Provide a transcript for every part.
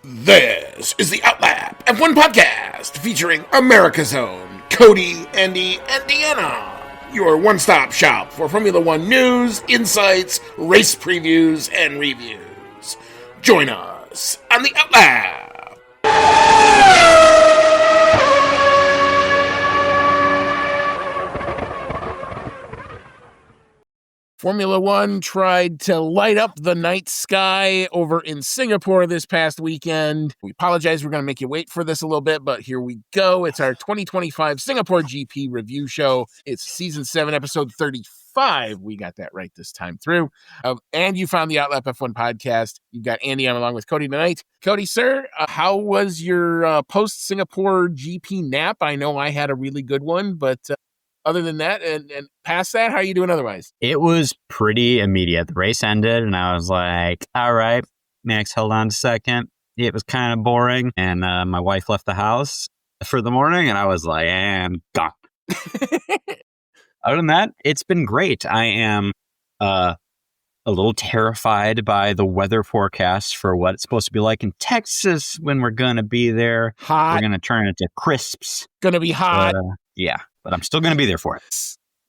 This is the Outlap F1 podcast featuring America's own Cody, Andy, and Deanna. Your one-stop shop for Formula One news, insights, race previews, and reviews. Join us on the Outlap. Formula One tried to light up the night sky over in Singapore this past weekend. We apologize, we're going to make you wait for this a little bit, but here we go. It's our 2025 Singapore GP review show. It's season 7, episode 35. We got that right this time through. And you found the Outlap F1 podcast. You've got Andy on along with Cody tonight. Cody, sir, how was your post-Singapore GP nap? I know I had a really good one, but... other than that, and past that, how are you doing otherwise? It was pretty immediate. The race ended, and I was like, all right, Max held on a second. It was kind of boring, and my wife left the house for the morning, and I was like, and gone. Other than that, it's been great. I am a little terrified by the weather forecast for what it's supposed to be like in Texas when we're going to be there. Hot. We're going to turn it to crisps. Going to be hot. Yeah. But I'm still going to be there for it.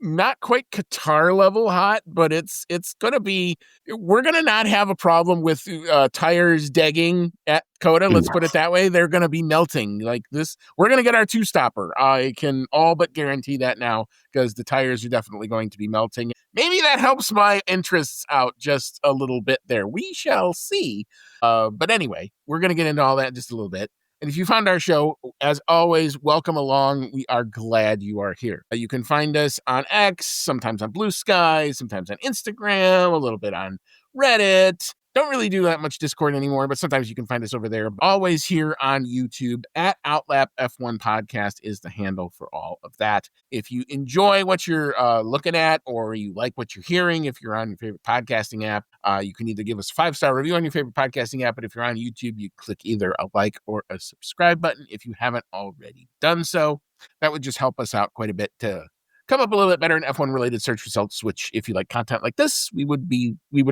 Not quite Qatar level hot, but it's going to be, we're going to not have a problem with tires degging at Coda. Let's put it that way. They're going to be melting like this. We're going to get our 2-stopper. I can all but guarantee that now because the tires are definitely going to be melting. Maybe that helps my interests out just a little bit there. We shall see. But anyway, we're going to get into all that in just a little bit. And if you found our show, as always, welcome along. We are glad you are here. You can find us on X, sometimes on Blue Sky, sometimes on Instagram, a little bit on Reddit. Don't really do that much Discord anymore, but sometimes you can find us over there. Always here on YouTube at Outlap F1 Podcast is the handle for all of that. If you enjoy what you're looking at or you like what you're hearing, if you're on your favorite podcasting app, you can either give us a 5-star review on your favorite podcasting app, but if you're on YouTube, you click either a like or a subscribe button if you haven't already done so. That would just help us out quite a bit to come up a little bit better in F1 related search results, which if you like content like this, we would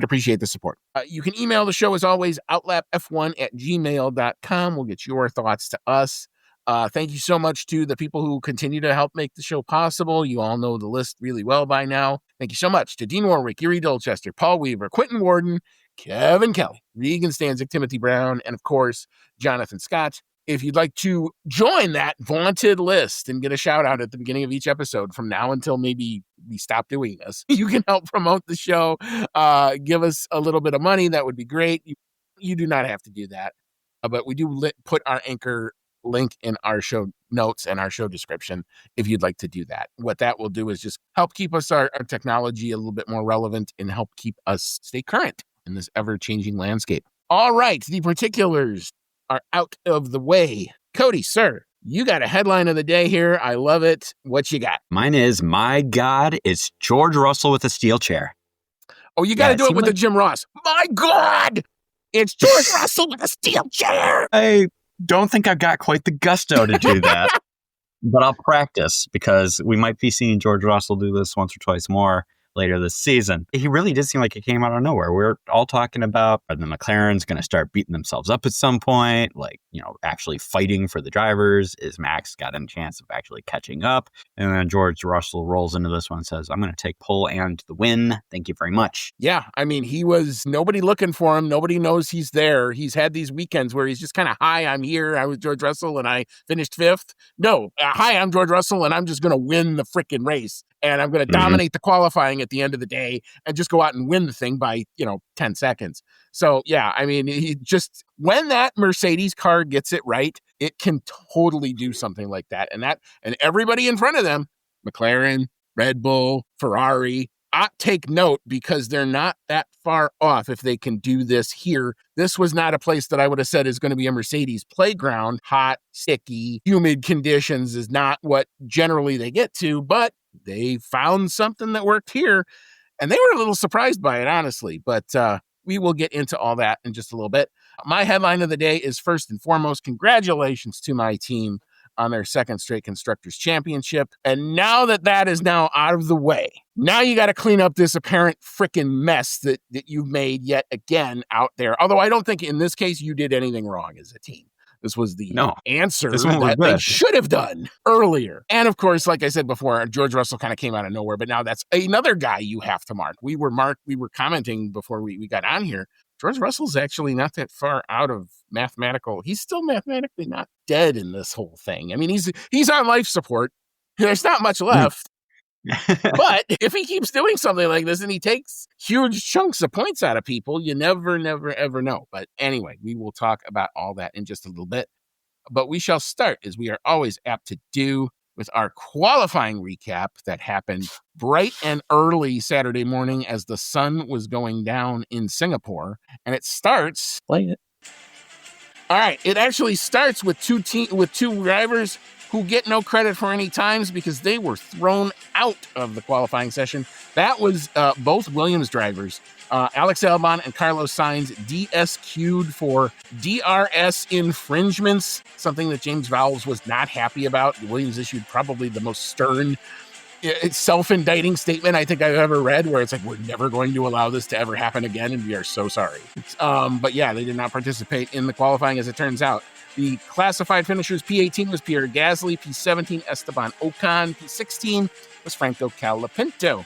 appreciate the support. You can email the show as always, outlapf1@gmail.com. We'll get your thoughts to us. Thank you so much to the people who continue to help make the show possible. You all know the list really well by now. Thank you so much to Dean Warwick, Yuri Dolchester, Paul Weaver, Quentin Warden, Kevin Kelly, Regan Stanzik, Timothy Brown, and of course, Jonathan Scott. If you'd like to join that vaunted list and get a shout out at the beginning of each episode from now until maybe we stop doing this, you can help promote the show. Give us a little bit of money. That would be great. You do not have to do that, but we do put our Anchor link in our show notes and our show description if you'd like to do that. What that will do is just help keep us our technology a little bit more relevant and help keep us stay current in this ever-changing landscape. All right, the particulars are out of the way. Cody, sir, you got a headline of the day here. I love it. What you got? Mine is, my God, it's George Russell with a steel chair. Oh, you got to do it with the Jim Ross. My God, it's George Russell with a steel chair. I don't think I've got quite the gusto to do that, but I'll practice because we might be seeing George Russell do this once or twice more later this season. He really did seem like it came out of nowhere. We're all talking about are the McLaren's going to start beating themselves up at some point, like, actually fighting for the drivers. Is Max got a chance of actually catching up? And then George Russell rolls into this one and says, I'm going to take pole and the win. Thank you very much. Yeah, I mean, he was nobody looking for him. Nobody knows he's there. He's had these weekends where he's just kind of, hi, I'm here. I was George Russell and I finished 5th. No, hi, I'm George Russell and I'm just going to win the freaking race. And I'm going to dominate the qualifying at the end of the day and just go out and win the thing by, 10 seconds. So, yeah, I mean, he just, when that Mercedes car gets it right, it can totally do something like that. And everybody in front of them, McLaren, Red Bull, Ferrari, take note because they're not that far off if they can do this here. This was not a place that I would have said is going to be a Mercedes playground. Hot, sticky, humid conditions is not what generally they get to, but they found something that worked here, and they were a little surprised by it, honestly. But we will get into all that in just a little bit. My headline of the day is, first and foremost, congratulations to my team. on their second straight Constructors' Championship. And now that is now out of the way, now you got to clean up this apparent freaking mess that you've made yet again out there. Although I don't think in this case you did anything wrong as a team. This was the answer that they should have done earlier. And of course, like I said before, George Russell kind of came out of nowhere, but now that's another guy you have to mark. We were commenting before we got on here. George Russell's actually not that far out of he's still mathematically not dead in this whole thing. I mean, he's on life support. There's not much left. But if he keeps doing something like this and he takes huge chunks of points out of people, you never, ever know. But anyway, we will talk about all that in just a little bit. But we shall start, as we are always apt to do, with our qualifying recap that happened bright and early Saturday morning as the sun was going down in Singapore. And it starts... Play it. All right. It actually starts with two drivers who get no credit for any times because they were thrown out of the qualifying session. That was both Williams drivers, Alex Albon and Carlos Sainz, DSQ'd for DRS infringements, something that James Vowles was not happy about. Williams issued probably the most stern self-indicting statement I think I've ever read, where it's like, we're never going to allow this to ever happen again, and we are so sorry. But yeah, they did not participate in the qualifying, as it turns out. The classified finishers, P18 was Pierre Gasly, P17 Esteban Ocon, P16 was Franco Colapinto.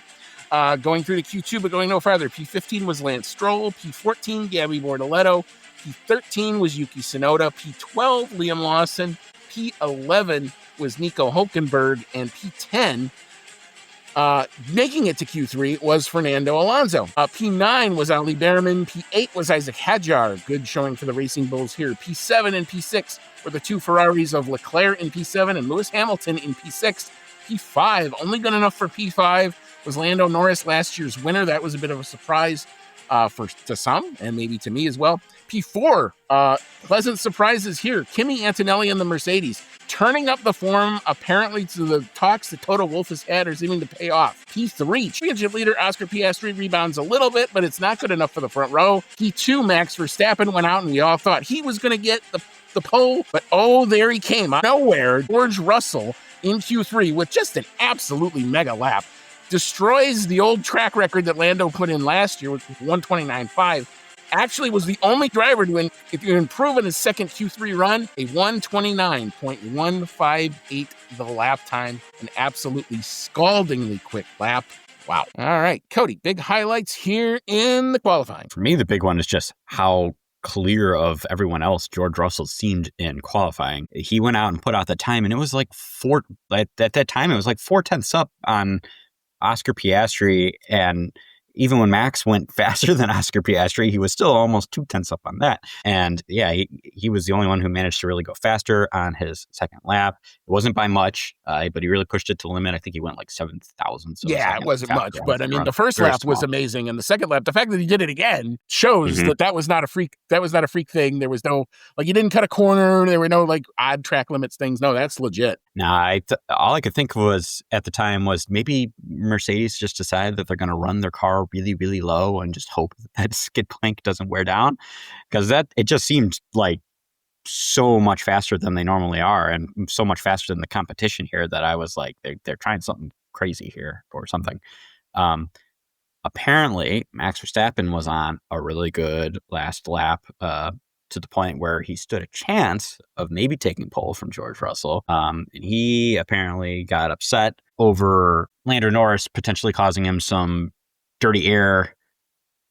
Going through to Q2, but going no farther, P15 was Lance Stroll, P14 Gabby Bortoleto, P13 was Yuki Tsunoda, P12 Liam Lawson, P11 was Nico Hulkenberg, and P10 making it to Q3 was Fernando Alonso. P9 was Ali Behrman. P8 was Isaac Hadjar. Good showing for the Racing Bulls here. P7 and P6 were the two Ferraris of Leclerc in P7 and Lewis Hamilton in P6. P5, only good enough for P5, was Lando Norris, last year's winner. That was a bit of a surprise to some, and maybe to me as well. P4, pleasant surprises here. Kimi Antonelli and the Mercedes, turning up the form, apparently to the talks that Toto Wolff has had are seeming to pay off. P3, championship leader Oscar Piastri rebounds a little bit, but it's not good enough for the front row. P2, Max Verstappen went out, and we all thought he was going to get the pole, but oh, there he came out of nowhere. George Russell in Q3 with just an absolutely mega lap. Destroys the old track record that Lando put in last year with 129.5. Actually was the only driver to improve in his second Q3 run, a 129.158 the lap time, an absolutely scaldingly quick lap. Wow. All right, Cody, big highlights here in the qualifying. For me, the big one is just how clear of everyone else George Russell seemed in qualifying. He went out and put out the time, and it was like at that time, it was like 4/10 up on Oscar Piastri, and even when Max went faster than Oscar Piastri, he was still almost 2/10 up on that. And yeah, he was the only one who managed to really go faster on his second lap. It wasn't by much, but he really pushed it to the limit. I think he went like 7,000. So yeah, it wasn't much, but I mean, the first lap was amazing, and the second lap, the fact that he did it again shows that was not a freak. That was not a freak thing. There was no he didn't cut a corner. There were no odd track limits things. No, that's legit. Nah, all I could think was at the time was maybe Mercedes just decided that they're going to run their car really, really low and just hope that skid plank doesn't wear down, because it just seemed like so much faster than they normally are, and so much faster than the competition here, that I was like, they're trying something crazy here or something. Apparently, Max Verstappen was on a really good last lap, to the point where he stood a chance of maybe taking pole from George Russell. And he apparently got upset over Lando Norris potentially causing him some dirty air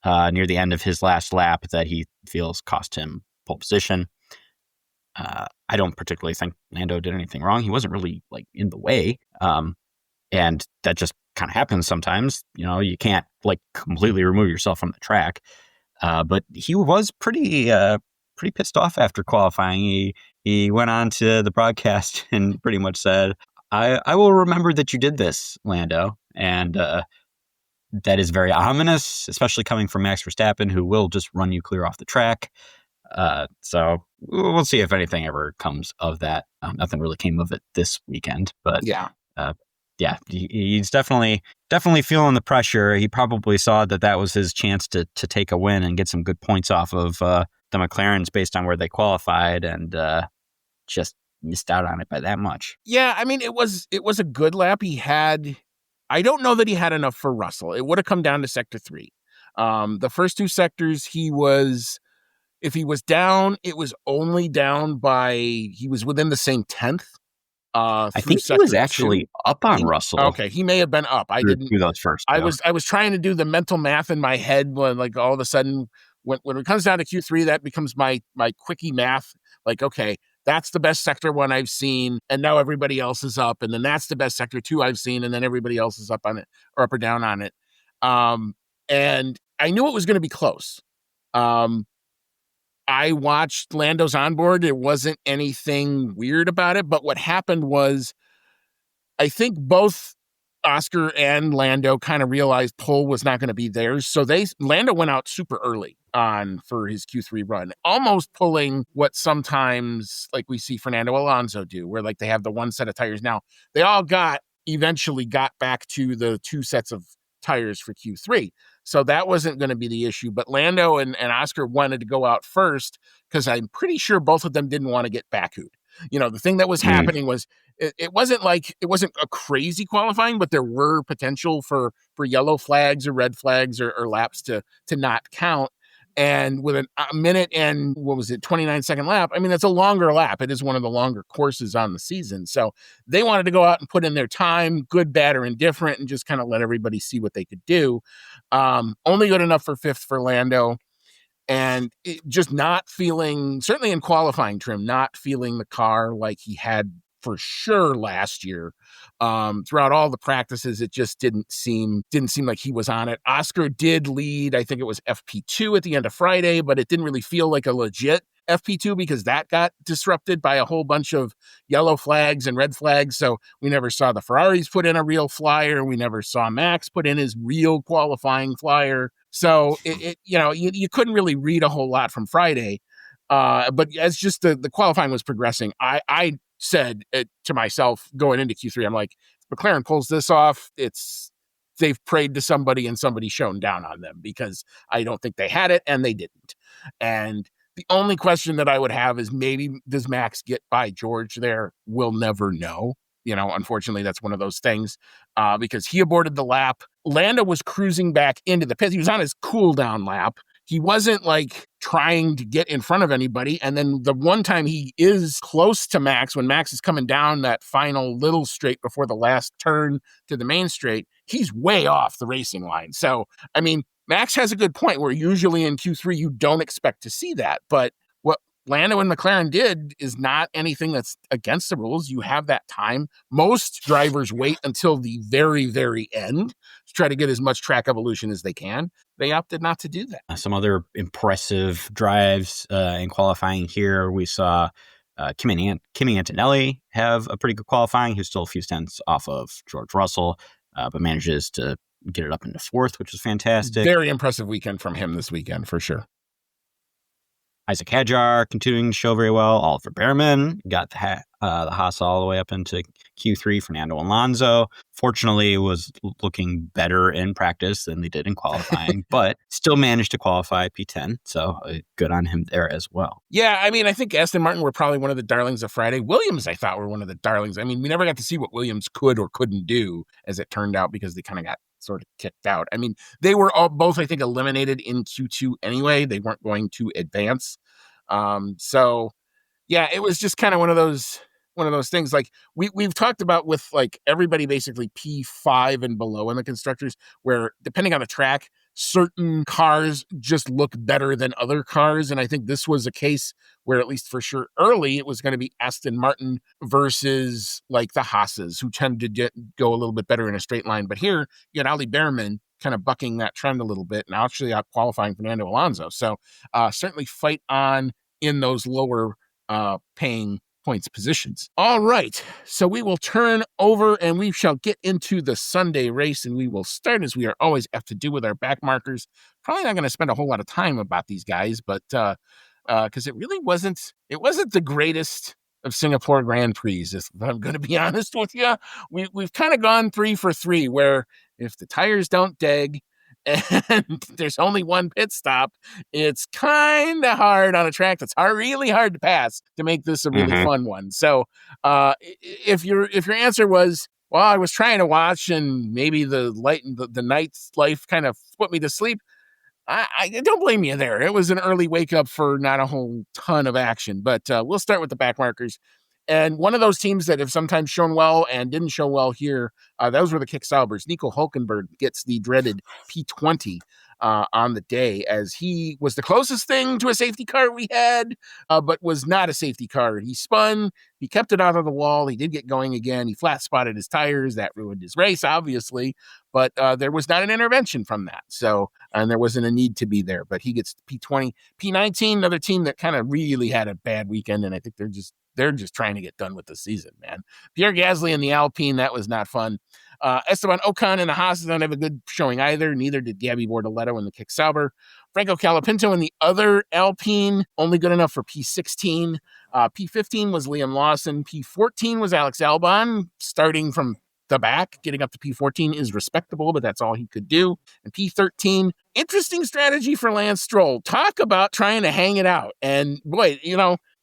near the end of his last lap that he feels cost him pole position. I don't particularly think Lando did anything wrong. He wasn't really in the way. And that just kind of happens sometimes. You can't completely remove yourself from the track. But he was pretty pissed off after qualifying. He went on to the broadcast and pretty much said, I will remember that you did this, Lando. And that is very ominous, especially coming from Max Verstappen, who will just run you clear off the track. So we'll see if anything ever comes of that. Nothing really came of it this weekend, but yeah, he's definitely feeling the pressure. He probably saw that was his chance to take a win and get some good points off of the McLarens based on where they qualified, and just missed out on it by that much. Yeah, I mean, it was a good lap. I don't know that he had enough for Russell. It would have come down to sector 3. The first 2 sectors, if he was down, it was only down by, he was within the same 10th. I Through think he was sector 2. actually up on Russell. Okay, he may have been up. I didn't. Through those first. I was trying to do the mental math in my head when, like, all of a sudden when it comes down to Q3, that becomes my quickie math. Like, okay, that's the best sector 1 I've seen, and now everybody else is up, and then that's the best sector 2 I've seen, and then everybody else is up on it, or up or down on it. And I knew it was going to be close. I watched Lando's onboard. There wasn't anything weird about it, but what happened was, I think both Oscar and Lando kind of realized pole was not going to be theirs. So Lando went out super early for his Q3 run, almost pulling what sometimes, like, we see Fernando Alonso do, where, like, they have the 1 set of tires. Now, they all eventually got back to the 2 sets of tires for Q3. So that wasn't going to be the issue. But Lando and Oscar wanted to go out first because I'm pretty sure both of them didn't want to get Baku'd. The thing that was happening was, it wasn't a crazy qualifying, but there were potential for yellow flags or red flags or laps to not count. And with a minute and 29-second lap, I mean, that's a longer lap. It is one of the longer courses on the season. So they wanted to go out and put in their time, good, bad, or indifferent, and just kind of let everybody see what they could do. Only good enough for 5th for Lando. And just not feeling, certainly in qualifying trim, not feeling the car like he had for sure last year. Throughout all the practices, it just didn't seem like he was on it. Oscar did lead, I think it was FP2 at the end of Friday, but it didn't really feel like a legit FP2 because that got disrupted by a whole bunch of yellow flags and red flags. So we never saw the Ferraris put in a real flyer. We never saw Max put in his real qualifying flyer. So you couldn't really read a whole lot from Friday. But as just the qualifying was progressing, I said to myself going into Q3, I'm like, if McLaren pulls this off, they've prayed to somebody and somebody's shown down on them, because I don't think they had it and they didn't. And the only question that I would have is, maybe does Max get by George there? We'll never know. Unfortunately, that's one of those things, because he aborted the lap. Lando was cruising back into the pit. He was on his cool down lap. He wasn't like trying to get in front of anybody. And then the one time he is close to Max, when Max is coming down that final little straight before the last turn to the main straight, he's way off the racing line. So, I mean, Max has a good point where usually in Q3 you don't expect to see that. But what Lando and McLaren did is not anything that's against the rules. You have that time. Most drivers wait until the very, very end to try to get as much track evolution as they can. They opted not to do that. Some other impressive drives in qualifying here. We saw Kimi Antonelli have a pretty good qualifying. He's still a few tenths off of George Russell, but manages to get it up into 4th, which is fantastic. Very impressive weekend from him this weekend, for sure. Isaac Hadjar continuing to show very well. Oliver Behrman got the Haas all the way up into Q3. Fernando Alonso, fortunately, was looking better in practice than they did in qualifying, but still managed to qualify P10. So good on him there as well. Yeah, I mean, I think Aston Martin were probably one of the darlings of Friday. Williams, I thought, were one of the darlings. I mean, we never got to see what Williams could or couldn't do, as it turned out, because they kind of got sort of kicked out. I mean, they were both, I think, eliminated in Q2 anyway. They weren't going to advance. So yeah, it was just kind of one of those things. Like we've talked about with, like, everybody basically P5 and below in the constructors, where depending on the track, certain cars just look better than other cars. And I think this was a case where, at least for sure early, it was going to be Aston Martin versus, like, the Haas's, who tend to go a little bit better in a straight line. But here you had Ali Behrman kind of bucking that trend a little bit, and actually out qualifying Fernando Alonso. So certainly fight on in those lower paying points positions. All right, so we will turn over and we shall get into the Sunday race, and we will start, as we are always have to do, with our back markers. Probably not going to spend a whole lot of time about these guys, but because it really wasn't the greatest of Singapore Grand Prix, if I'm going to be honest with you. We've kind of gone 3 for 3, where if the tires don't deg and there's only one pit stop, it's kind of hard on a track that's really hard to pass to make this a really fun one. So if your answer was, well, I was trying to watch and maybe the night's life kind of put me to sleep, I don't blame you there. It was an early wake up for not a whole ton of action, but we'll start with the back markers. And one of those teams that have sometimes shown well and didn't show well here, those were the Kick Saubers. Nico Hulkenberg gets the dreaded P20 on the day, as he was the closest thing to a safety car we had, but was not a safety car. He spun, he kept it out of the wall, he did get going again, he flat spotted his tires, that ruined his race, obviously, but there was not an intervention from that. So, and there wasn't a need to be there, but he gets P20. P19, another team that kind of really had a bad weekend, and I think they're just trying to get done with the season, man. Pierre Gasly in the Alpine, that was not fun. Esteban Ocon and the Haas don't have a good showing either. Neither did Gabby Bortoletto in the Kick Sauber. Franco Colapinto in the other Alpine, only good enough for P16. P15 was Liam Lawson. P14 was Alex Albon, starting from the back. Getting up to P14 is respectable, but that's all he could do. And P13, interesting strategy for Lance Stroll. Talk about trying to hang it out. And boy,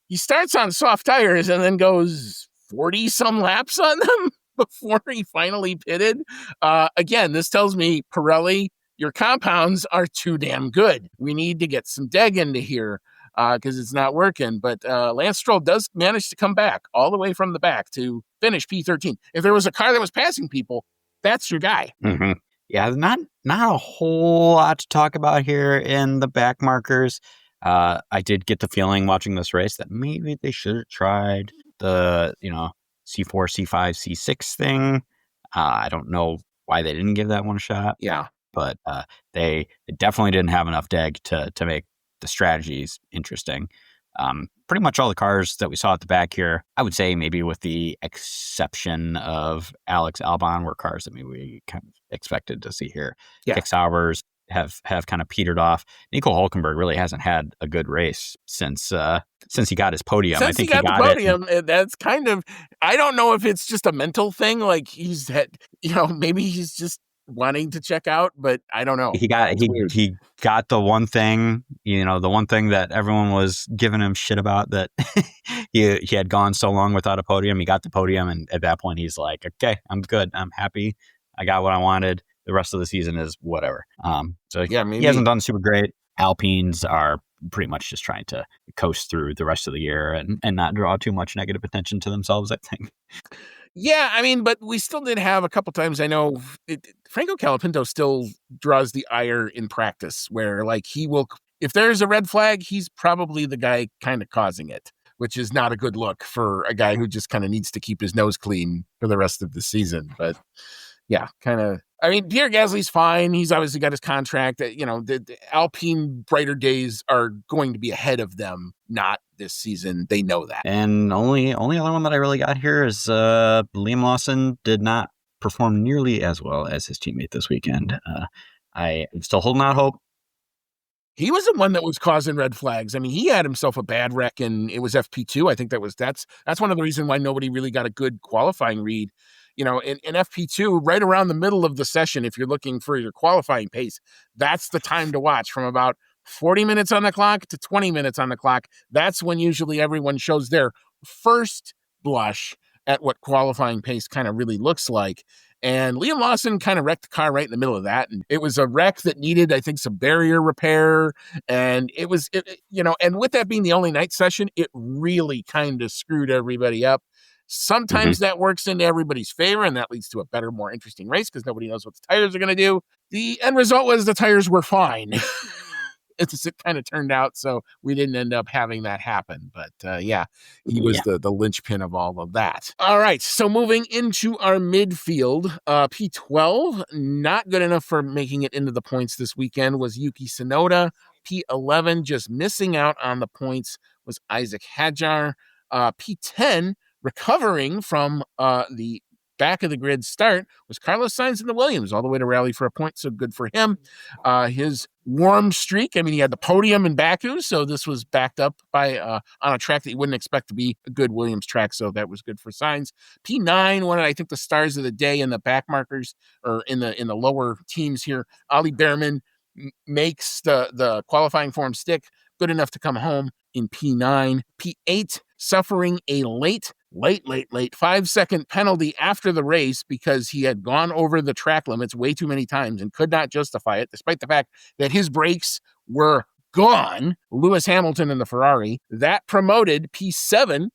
he starts on soft tires and then goes 40 some laps on them before he finally pitted. Again, this tells me, Pirelli, your compounds are too damn good. We need to get some deg into here because it's not working. But Lance Stroll does manage to come back all the way from the back to finish P13. If there was a car that was passing people, that's your guy. Mm-hmm. Yeah, not a whole lot to talk about here in the back markers. I did get the feeling watching this race that maybe they should have tried the, C4, C5, C6 thing. I don't know why they didn't give that one a shot. Yeah. But they definitely didn't have enough deg to make the strategies interesting. Pretty much all the cars that we saw at the back here, I would say maybe with the exception of Alex Albon, were cars that maybe we kind of expected to see here. Yeah. Kick Saubers have kind of petered off. Nico Hulkenberg really hasn't had a good race since he got his podium. Since I think he got the podium, it. That's kind of, I don't know if it's just a mental thing, like he's had, maybe he's just wanting to check out, but I don't know. He got the one thing, the one thing that everyone was giving him shit about, that he had gone so long without a podium. He got the podium, and at that point he's like, okay, I'm good. I'm happy. I got what I wanted. The rest of the season is whatever. So yeah, maybe. He hasn't done super great. Alpines are pretty much just trying to coast through the rest of the year and not draw too much negative attention to themselves, I think. Yeah, I mean, but we still did have a couple times. I know Franco Colapinto still draws the ire in practice, where like he will, if there's a red flag, he's probably the guy kind of causing it, which is not a good look for a guy who just kind of needs to keep his nose clean for the rest of the season. But yeah, kind of. I mean, Pierre Gasly's fine. He's obviously got his contract. The Alpine brighter days are going to be ahead of them, not this season. They know that. And only other one that I really got here is Liam Lawson did not perform nearly as well as his teammate this weekend. I'm still holding out hope. He was the one that was causing red flags. I mean, he had himself a bad wreck, and it was FP2. I think that's one of the reasons why nobody really got a good qualifying read. In FP2, right around the middle of the session, if you're looking for your qualifying pace, that's the time to watch, from about 40 minutes on the clock to 20 minutes on the clock. That's when usually everyone shows their first blush at what qualifying pace kind of really looks like. And Liam Lawson kind of wrecked the car right in the middle of that. And it was a wreck that needed, I think, some barrier repair. And and with that being the only night session, it really kind of screwed everybody up. Sometimes that works into everybody's favor, and that leads to a better, more interesting race because nobody knows what the tires are going to do. The end result was the tires were fine. It kind of turned out, so we didn't end up having that happen. But he was the linchpin of all of that. All right, so moving into our midfield, P12, not good enough for making it into the points this weekend, was Yuki Tsunoda. P11, just missing out on the points, was Isaac Hadjar. P10, recovering from the back of the grid start was Carlos Sainz in the Williams, all the way to rally for a point. So good for him. His warm streak, I mean, he had the podium in Baku, so this was backed up by on a track that you wouldn't expect to be a good Williams track. So that was good for Sainz. P9, one of, I think, the stars of the day in the back markers or in the lower teams here. Ollie Behrman makes the qualifying form stick, good enough to come home in P9. P8, suffering a late 5-second penalty after the race because he had gone over the track limits way too many times and could not justify it, despite the fact that his brakes were gone. Lewis Hamilton in the Ferrari. That promoted P7,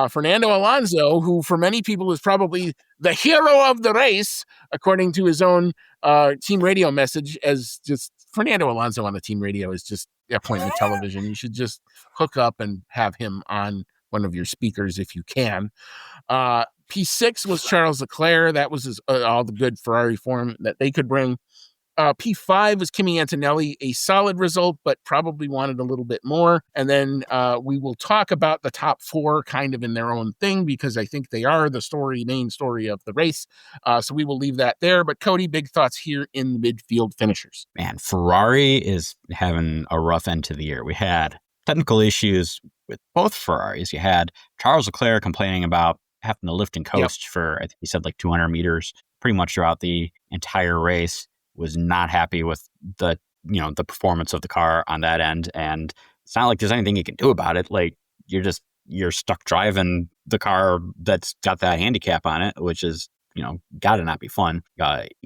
Fernando Alonso, who for many people is probably the hero of the race, according to his own team radio message, as just Fernando Alonso on the team radio is just appointment television. You should just hook up and have him on one of your speakers if you can. P6 was Charles Leclerc. That was all the good Ferrari form that they could bring. P5 was Kimi Antonelli, a solid result, but probably wanted a little bit more. And then we will talk about the top 4 kind of in their own thing, because I think they are the main story of the race. So we will leave that there. But Cody, big thoughts here in the midfield finishers. Man, Ferrari is having a rough end to the year. We had technical issues with both Ferraris. You had Charles Leclerc complaining about having to lift and coast for, I think he said, like 200 meters pretty much throughout the entire race. Was not happy with the performance of the car on that end. And it's not like there's anything you can do about it. Like you're stuck driving the car that's got that handicap on it, which is, got to not be fun.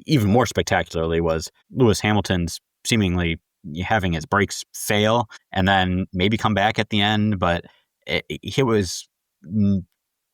Even more spectacularly was Lewis Hamilton's seemingly having his brakes fail and then maybe come back at the end. But it was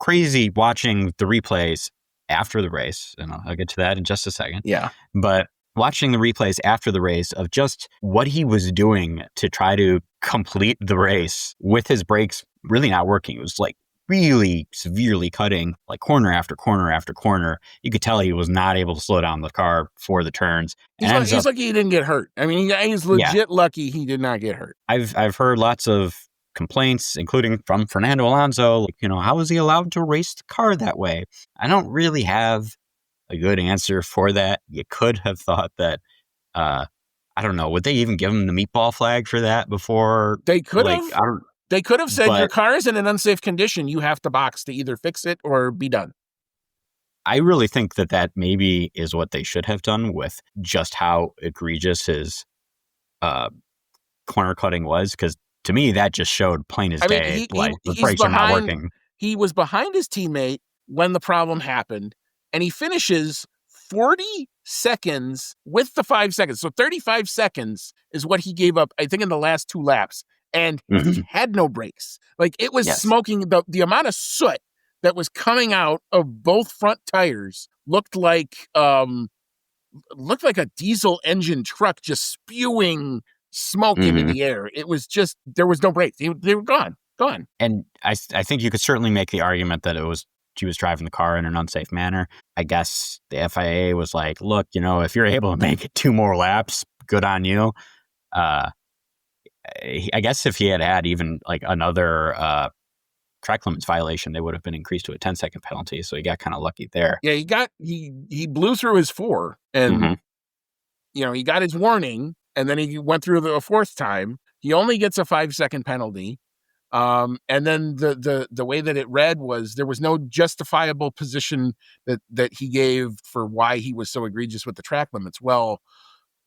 crazy watching the replays after the race. And I'll get to that in just a second. Yeah. But watching the replays after the race of just what he was doing to try to complete the race with his brakes really not working. It was like really severely cutting, like corner after corner after corner. You could tell he was not able to slow down the car for the turns. He's lucky he didn't get hurt. I mean, he's legit lucky he did not get hurt. I've heard lots of complaints, including from Fernando Alonso, like, how is he allowed to race the car that way? I don't really have a good answer for that. You could have thought that, I don't know, would they even give him the meatball flag for that before? They could have. They could have said, your car is in an unsafe condition. You have to box to either fix it or be done. I really think that maybe is what they should have done with just how egregious his corner cutting was. Because to me, that just showed plain as day, the brakes are not working. He was behind his teammate when the problem happened. And he finishes 40 seconds with the 5 seconds. So 35 seconds is what he gave up, I think, in the last 2 laps. And he had no brakes. Like, it was smoking. The amount of soot that was coming out of both front tires looked like a diesel engine truck just spewing smoke into the air. It was just, there was no brakes. They were gone. And I think you could certainly make the argument that he was driving the car in an unsafe manner. I guess the FIA was like, look, if you're able to make it 2 more laps, good on you. I guess if he had even like another track limits violation, they would have been increased to a 10-second penalty. So he got kind of lucky there. Yeah, he blew through his 4 and, he got his warning and then he went through a 4th time. He only gets a 5-second penalty. And then the way that it read was there was no justifiable position that he gave for why he was so egregious with the track limits. Well,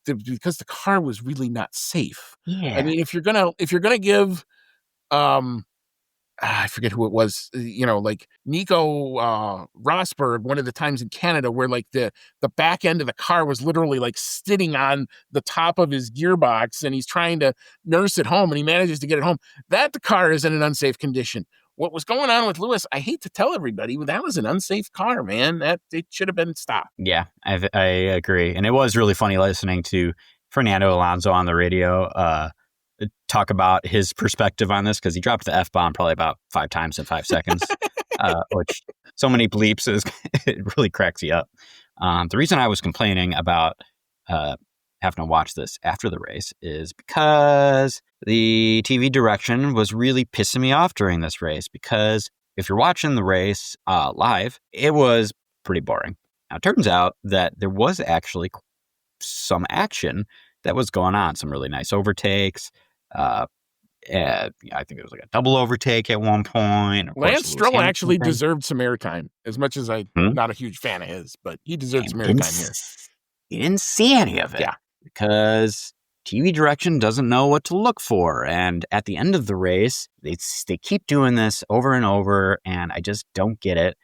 because the car was really not safe. Yeah. I mean, if you're gonna give, I forget who it was, like Nico Rosberg, one of the times in Canada where like the back end of the car was literally like sitting on the top of his gearbox and he's trying to nurse it home and he manages to get it home. That the car is in an unsafe condition. What was going on with Lewis, I hate to tell everybody, but that was an unsafe car, man. That it should have been stopped. Yeah, I agree. And it was really funny listening to Fernando Alonso on the radio talk about his perspective on this, because he dropped the F-bomb probably about 5 times in 5 seconds, which so many bleeps, it really cracks you up. The reason I was complaining about having to watch this after the race is because the TV direction was really pissing me off during this race, because if you're watching the race live, it was pretty boring. Now, it turns out that there was actually some action that was going on, some really nice overtakes. And I think it was like a double overtake at one point. Of course, Lance Lewis Stroll Hamilton actually thing. deserved some airtime, as much as I'm not a huge fan of his, but he deserved some airtime here. You didn't see any of it. Yeah. Because TV direction doesn't know what to look for. And at the end of the race, they keep doing this over and over, and I just don't get it.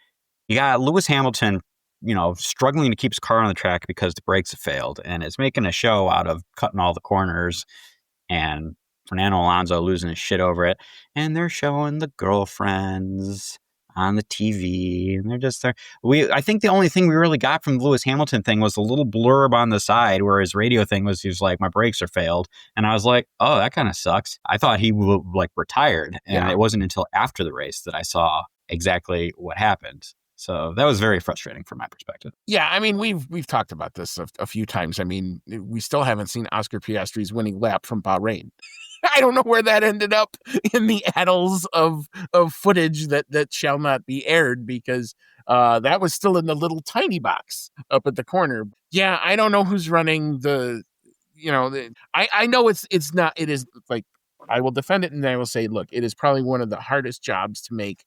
You got Lewis Hamilton, struggling to keep his car on the track because the brakes have failed, and it's making a show out of cutting all the corners, and Fernando Alonso losing his shit over it. And they're showing the girlfriends on the TV, and they're just there. I think the only thing we really got from the Lewis Hamilton thing was a little blurb on the side where his radio thing was, he was like, my brakes are failed. And I was like, oh, that kind of sucks. I thought he retired. And It wasn't until after the race that I saw exactly what happened. So that was very frustrating from my perspective. Yeah, I mean, we've talked about this a few times. I mean, we still haven't seen Oscar Piastri's winning lap from Bahrain. I don't know where that ended up in the annals of footage that shall not be aired, because that was still in the little tiny box up at the corner. Yeah, I don't know who's running I know it's not, it is like, I will defend it and I will say, look, it is probably one of the hardest jobs to make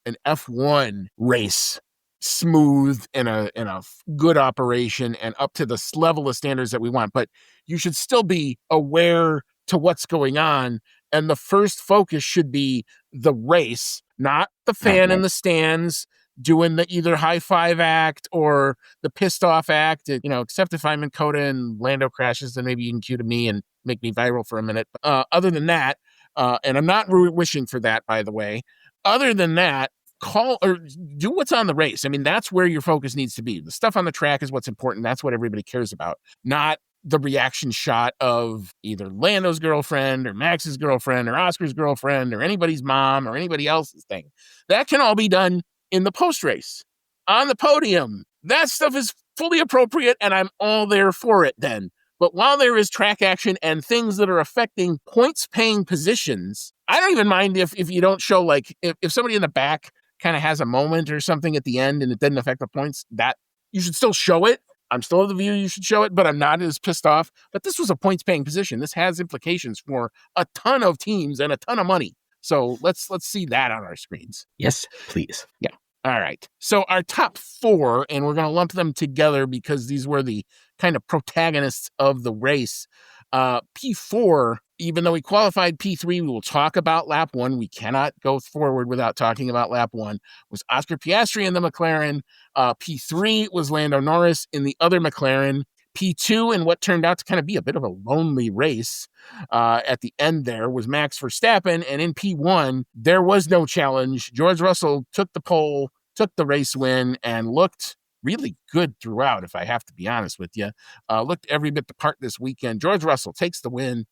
an F1 race smooth and a good operation and up to the level of standards that we want. But you should still be aware to what's going on. And the first focus should be the race, not the fan in the stands doing the either high five act or the pissed off act. Except if I'm in Coda and Lando crashes, then maybe you can cue to me and make me viral for a minute. Other than that, and I'm not wishing for that, by the way. Other than that, call or do what's on the race. I mean, that's where your focus needs to be. The stuff on the track is what's important. That's what everybody cares about, not the reaction shot of either Lando's girlfriend or Max's girlfriend or Oscar's girlfriend or anybody's mom or anybody else's thing. That can all be done in the post race on the podium. That stuff is fully appropriate, and I'm all there for it then. But while there is track action and things that are affecting points-paying positions, I don't even mind if you don't show, like, if somebody in the back kind of has a moment or something at the end and it doesn't affect the points, that you should still show it. I'm still of the view you should show it, but I'm not as pissed off. But this was a points-paying position. This has implications for a ton of teams and a ton of money. So let's see that on our screens. Yes, please. Yeah. All right. So our top four, and we're going to lump them together because these were the kind of protagonists of the race. P4, even though we qualified P3, we will talk about lap one. We cannot go forward without talking about lap one. Was Oscar Piastri in the McLaren. P3 was Lando Norris in the other McLaren. P2, and what turned out to kind of be a bit of a lonely race at the end there, was Max Verstappen. And in P1, there was no challenge. George Russell took the pole, took the race win, and looked really good throughout, if I have to be honest with you. Looked every bit the part this weekend. George Russell takes the win,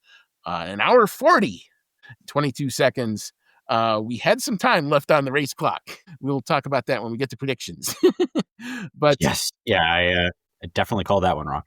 an hour 40, 22 seconds. We had some time left on the race clock. We'll talk about that when we get to predictions. But yes, yeah, I definitely called that one wrong.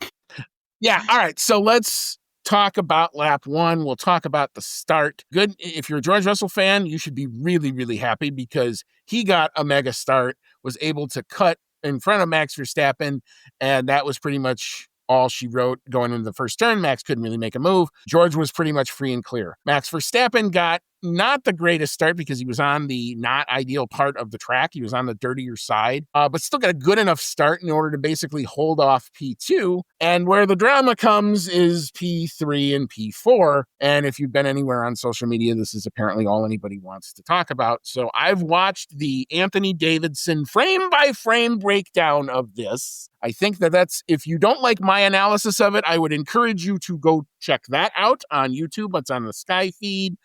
Yeah, all right. So let's talk about lap one. We'll talk about the start. Good. If you're a George Russell fan, you should be really, really happy because he got a mega start, was able to cut in front of Max Verstappen, and that was pretty much all she wrote going into the first turn. Max couldn't really make a move. George was pretty much free and clear. Max Verstappen got not the greatest start because he was on the not ideal part of the track. He was on the dirtier side, but still got a good enough start in order to basically hold off P2. And where the drama comes is P3 and P4. And if you've been anywhere on social media, this is apparently all anybody wants to talk about. So I've watched the Anthony Davidson frame by frame breakdown of this. I think that's, if you don't like my analysis of it, I would encourage you to go check that out on YouTube. It's on the Sky feed.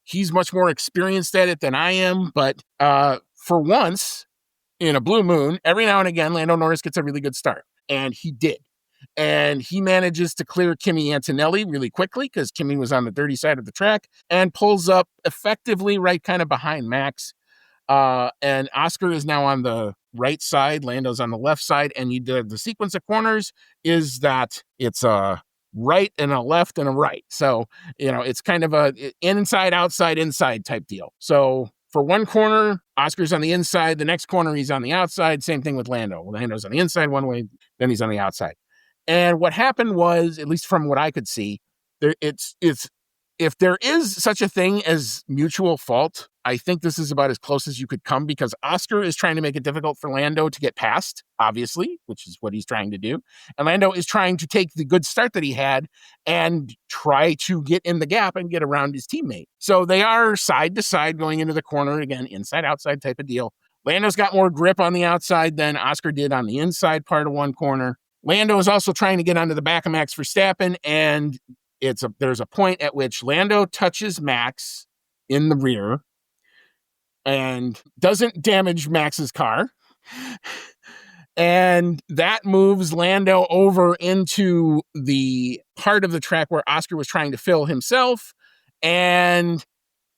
He's much more experienced at it than I am, but for once in a blue moon, every now and again, Lando Norris gets a really good start, and he did. And he manages to clear Kimi Antonelli really quickly because Kimi was on the dirty side of the track and pulls up effectively right kind of behind Max. And Oscar is now on the right side, Lando's on the left side, and the sequence of corners is that it's a right and a left and a right. So, it's kind of a inside, outside, inside type deal. So for one corner, Oscar's on the inside. The next corner, he's on the outside. Same thing with Lando. Lando's on the inside one way, then he's on the outside. And what happened was, at least from what I could see, it's if there is such a thing as mutual fault, I think this is about as close as you could come, because Oscar is trying to make it difficult for Lando to get past, obviously, which is what he's trying to do. And Lando is trying to take the good start that he had and try to get in the gap and get around his teammate. So they are side to side going into the corner, again, inside outside type of deal. Lando's got more grip on the outside than Oscar did on the inside part of one corner. Lando is also trying to get onto the back of Max Verstappen, and there's a point at which Lando touches Max in the rear and doesn't damage Max's car. And that moves Lando over into the part of the track where Oscar was trying to fill himself, and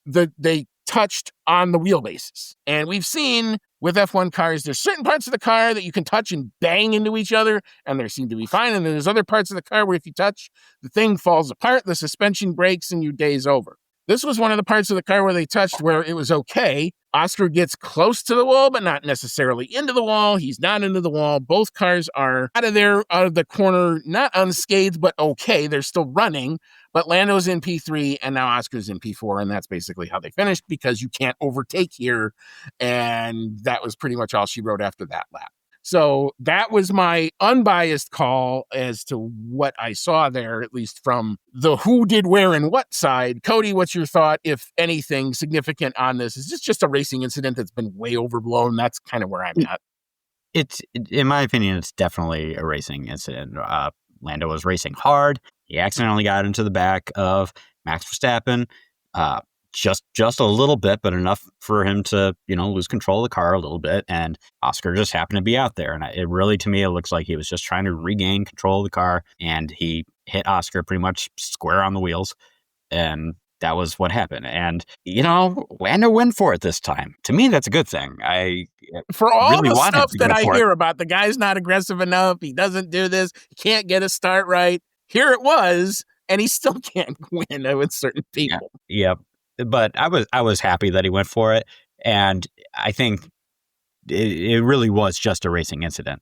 they touched on the wheelbases. And we've seen with F1 cars, there's certain parts of the car that you can touch and bang into each other, and they seem to be fine. And then there's other parts of the car where if you touch, the thing falls apart, the suspension breaks, and your day's over. This was one of the parts of the car where they touched where it was okay. Oscar gets close to the wall, but not necessarily into the wall. He's not into the wall. Both cars are out of the corner, not unscathed, but okay. They're still running, but Lando's in P3 and now Oscar's in P4. And that's basically how they finished, because you can't overtake here. And that was pretty much all she wrote after that lap. So that was my unbiased call as to what I saw there, at least from the who did where and what side. Cody, what's your thought, if anything significant on this? Is this just a racing incident that's been way overblown? That's kind of where I'm at. In my opinion, it's definitely a racing incident. Lando was racing hard. He accidentally got into the back of Max Verstappen. Just a little bit, but enough for him to, lose control of the car a little bit. And Oscar just happened to be out there. And it really, to me, it looks like he was just trying to regain control of the car. And he hit Oscar pretty much square on the wheels. And that was what happened. And, Lando went for it this time. To me, that's a good thing. For all the stuff that I hear about, the guy's not aggressive enough, he doesn't do this, he can't get a start right. Here it was, and he still can't win with certain people. Yeah. But I was happy that he went for it, and I think it really was just a racing incident.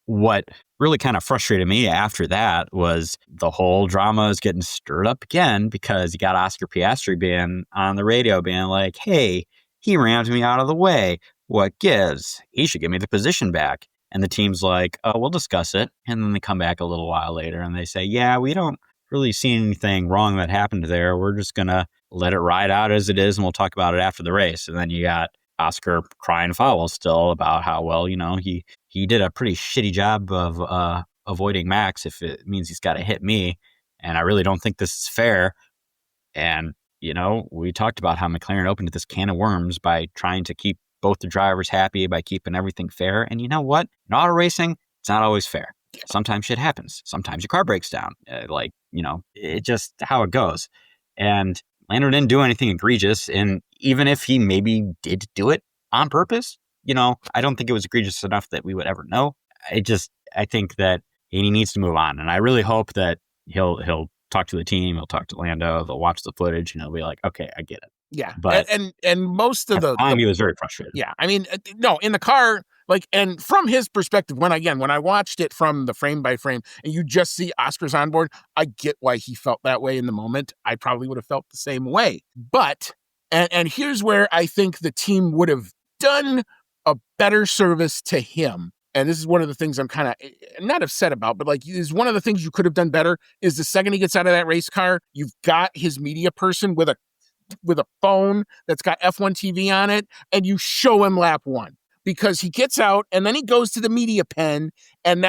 What really kind of frustrated me after that was the whole drama is getting stirred up again, because you got Oscar Piastri being on the radio being like, "Hey, he rammed me out of the way. What gives? He should give me the position back." And the team's like, "Oh, we'll discuss it." And then they come back a little while later and they say, "Yeah, we don't really see anything wrong that happened there. We're just going to let it ride out as it is, and we'll talk about it after the race." And then you got Oscar crying foul still about how, well, he did a pretty shitty job of avoiding Max if it means he's got to hit me. And I really don't think this is fair. And, we talked about how McLaren opened this can of worms by trying to keep both the drivers happy, by keeping everything fair. And you know what? In auto racing, it's not always fair. Sometimes shit happens. Sometimes your car breaks down. It just how it goes. And Lando didn't do anything egregious. And even if he maybe did do it on purpose, I don't think it was egregious enough that we would ever know. I think that he needs to move on. And I really hope that he'll talk to the team, he'll talk to Lando, they'll watch the footage, and he'll be like, okay, I get it. Yeah. But and most of the time he was very frustrated. Yeah. I mean, no, in the car, and from his perspective, when I watched it from the frame by frame and you just see Oscar's on board, I get why he felt that way in the moment. I probably would have felt the same way. But, and here's where I think the team would have done a better service to him. And this is one of the things I'm kind of not upset about, but is one of the things you could have done better is the second he gets out of that race car, you've got his media person with a phone that's got F1 TV on it, and you show him lap one. Because he gets out and then he goes to the media pen, and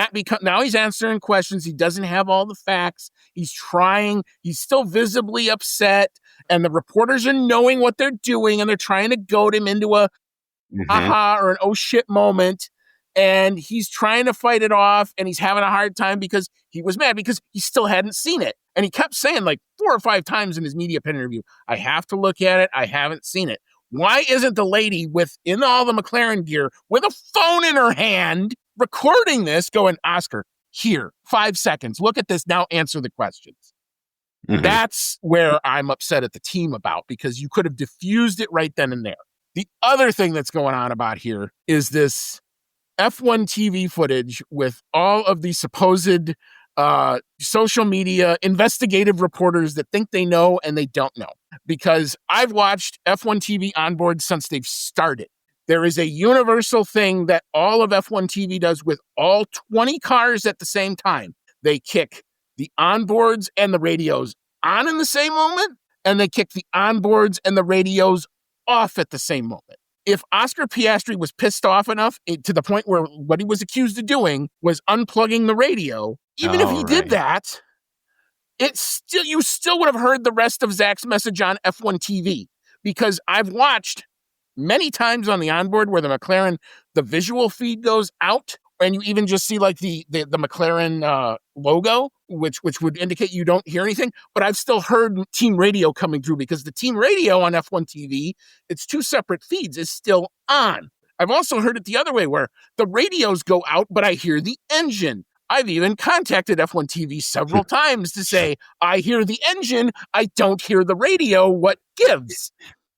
now he's answering questions. He doesn't have all the facts. He's trying. He's still visibly upset, and the reporters are knowing what they're doing, and they're trying to goad him into a aha or an oh shit moment. And he's trying to fight it off, and he's having a hard time because he was mad because he still hadn't seen it. And he kept saying 4 or 5 times in his media pen interview, "I have to look at it. I haven't seen it." Why isn't the lady in all the McLaren gear with a phone in her hand recording this going, "Oscar, here, 5 seconds. Look at this. Now answer the questions." That's where I'm upset at the team about, because you could have diffused it right then and there. The other thing that's going on about here is this F1 TV footage with all of the supposed social media investigative reporters that think they know and they don't know. Because I've watched F1 TV onboard since they've started. There is a universal thing that all of F1 TV does with all 20 cars at the same time. They kick the onboards and the radios on in the same moment, and they kick the onboards and the radios off at the same moment. If Oscar Piastri was pissed off enough to the point where what he was accused of doing was unplugging the radio, even if he did that, you still would have heard the rest of Zach's message on F1 TV, because I've watched many times on the onboard where the McLaren, the visual feed goes out, and you even just see like the McLaren logo, which would indicate you don't hear anything. But I've still heard team radio coming through, because the team radio on F1 TV, it's two separate feeds, is still on. I've also heard it the other way where the radios go out, but I hear the engine. I've even contacted F1 TV several times to say, I hear the engine, I don't hear the radio, what gives?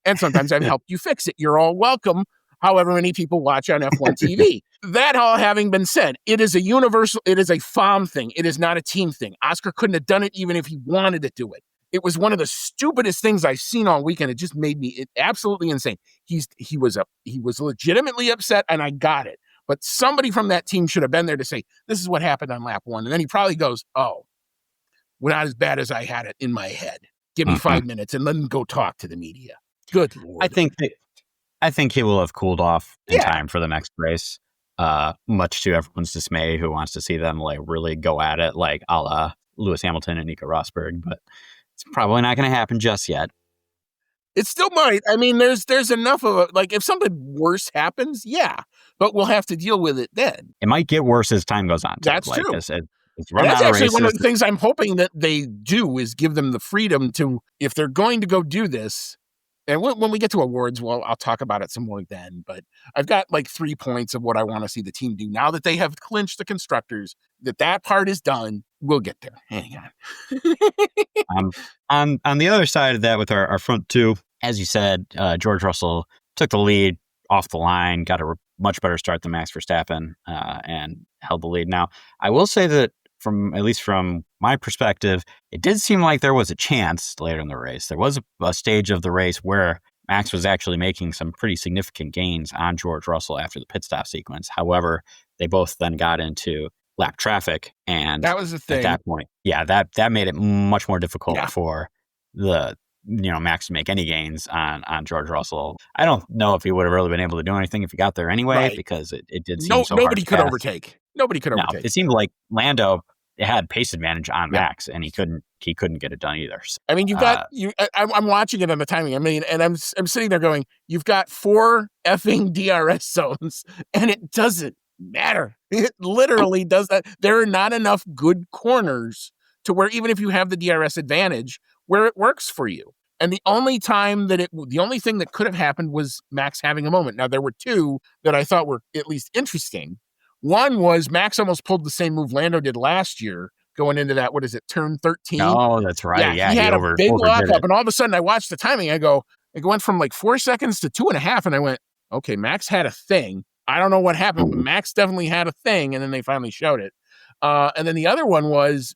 And sometimes I've helped you fix it. You're all welcome, however many people watch on F1 TV. That all having been said, it is a universal, it is a FOM thing. It is not a team thing. Oscar couldn't have done it even if he wanted to do it. It was one of the stupidest things I've seen all weekend. It just made me absolutely insane. He was legitimately upset, and I got it. But somebody from that team should have been there to say, this is what happened on lap 1. And then he probably goes, oh, well, not as bad as I had it in my head. Give me 5 minutes and let him go talk to the media. Good Lord. I think he will have cooled off in time for the next race, much to everyone's dismay who wants to see them like really go at it, like a la Lewis Hamilton and Nico Rosberg. But it's probably not going to happen just yet. It still might. I mean, there's enough of it. Like, if something worse happens, yeah, but we'll have to deal with it then. It might get worse as time goes on. That's true. It's that's actually one of the things I'm hoping that they do, is give them the freedom to, if they're going to go do this, and when we get to awards, well, I'll talk about it some more then. But I've got like 3 points of what I want to see the team do. Now that they have clinched the constructors, that part is done, we'll get there. Hang on. On the other side of that, with our front two, as you said, George Russell took the lead off the line, got a much better start than Max Verstappen, and held the lead. Now, I will say that at least from my perspective, it did seem like there was a chance later in the race. There was a stage of the race where Max was actually making some pretty significant gains on George Russell after the pit stop sequence. However, they both then got into lap traffic, and that was the thing. At that point, that made it much more difficult for the Max to make any gains on George Russell. I don't know if he would have really been able to do anything if he got there anyway, because it did seem so nobody hard could pass. overtake. Nobody could overtake. It seemed like Lando had pace advantage on Max, and he couldn't get it done either. So, I mean, you've got I'm watching it on the timing. I mean, and I'm sitting there going, you've got 4 effing DRS zones, and it doesn't matter. It literally does that. There are not enough good corners to where, even if you have the DRS advantage, where it works for you. And the only thing that could have happened was Max having a moment. Now, there were 2 that I thought were at least interesting. One was Max almost pulled the same move Lando did last year going into that, turn 13? Oh, that's right. Yeah, he had a big lockup, and all of a sudden I watched the timing. It went from like 4 seconds to 2.5, and I went, okay, Max had a thing. I don't know what happened, but Max definitely had a thing, and then they finally showed it. And then the other one was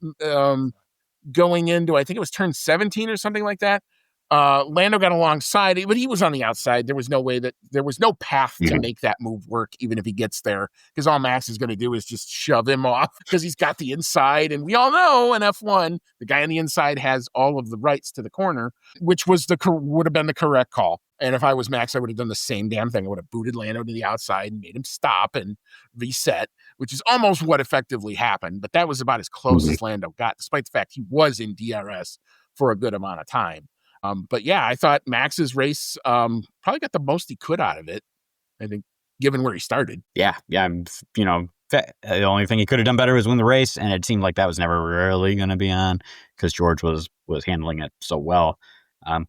going into, I think it was turn 17 or something like that. Lando got alongside, but he was on the outside. There was no path to make that move work, even if he gets there, because all Max is going to do is just shove him off because he's got the inside. And we all know in F1, the guy on the inside has all of the rights to the corner, which would have been the correct call. And if I was Max, I would have done the same damn thing. I would have booted Lando to the outside and made him stop and reset, which is almost what effectively happened. But that was about as close as Lando got, despite the fact he was in DRS for a good amount of time. But yeah, I thought Max's race probably got the most he could out of it, I think, given where he started. Yeah. The only thing he could have done better was win the race, and it seemed like that was never really going to be on because George was handling it so well.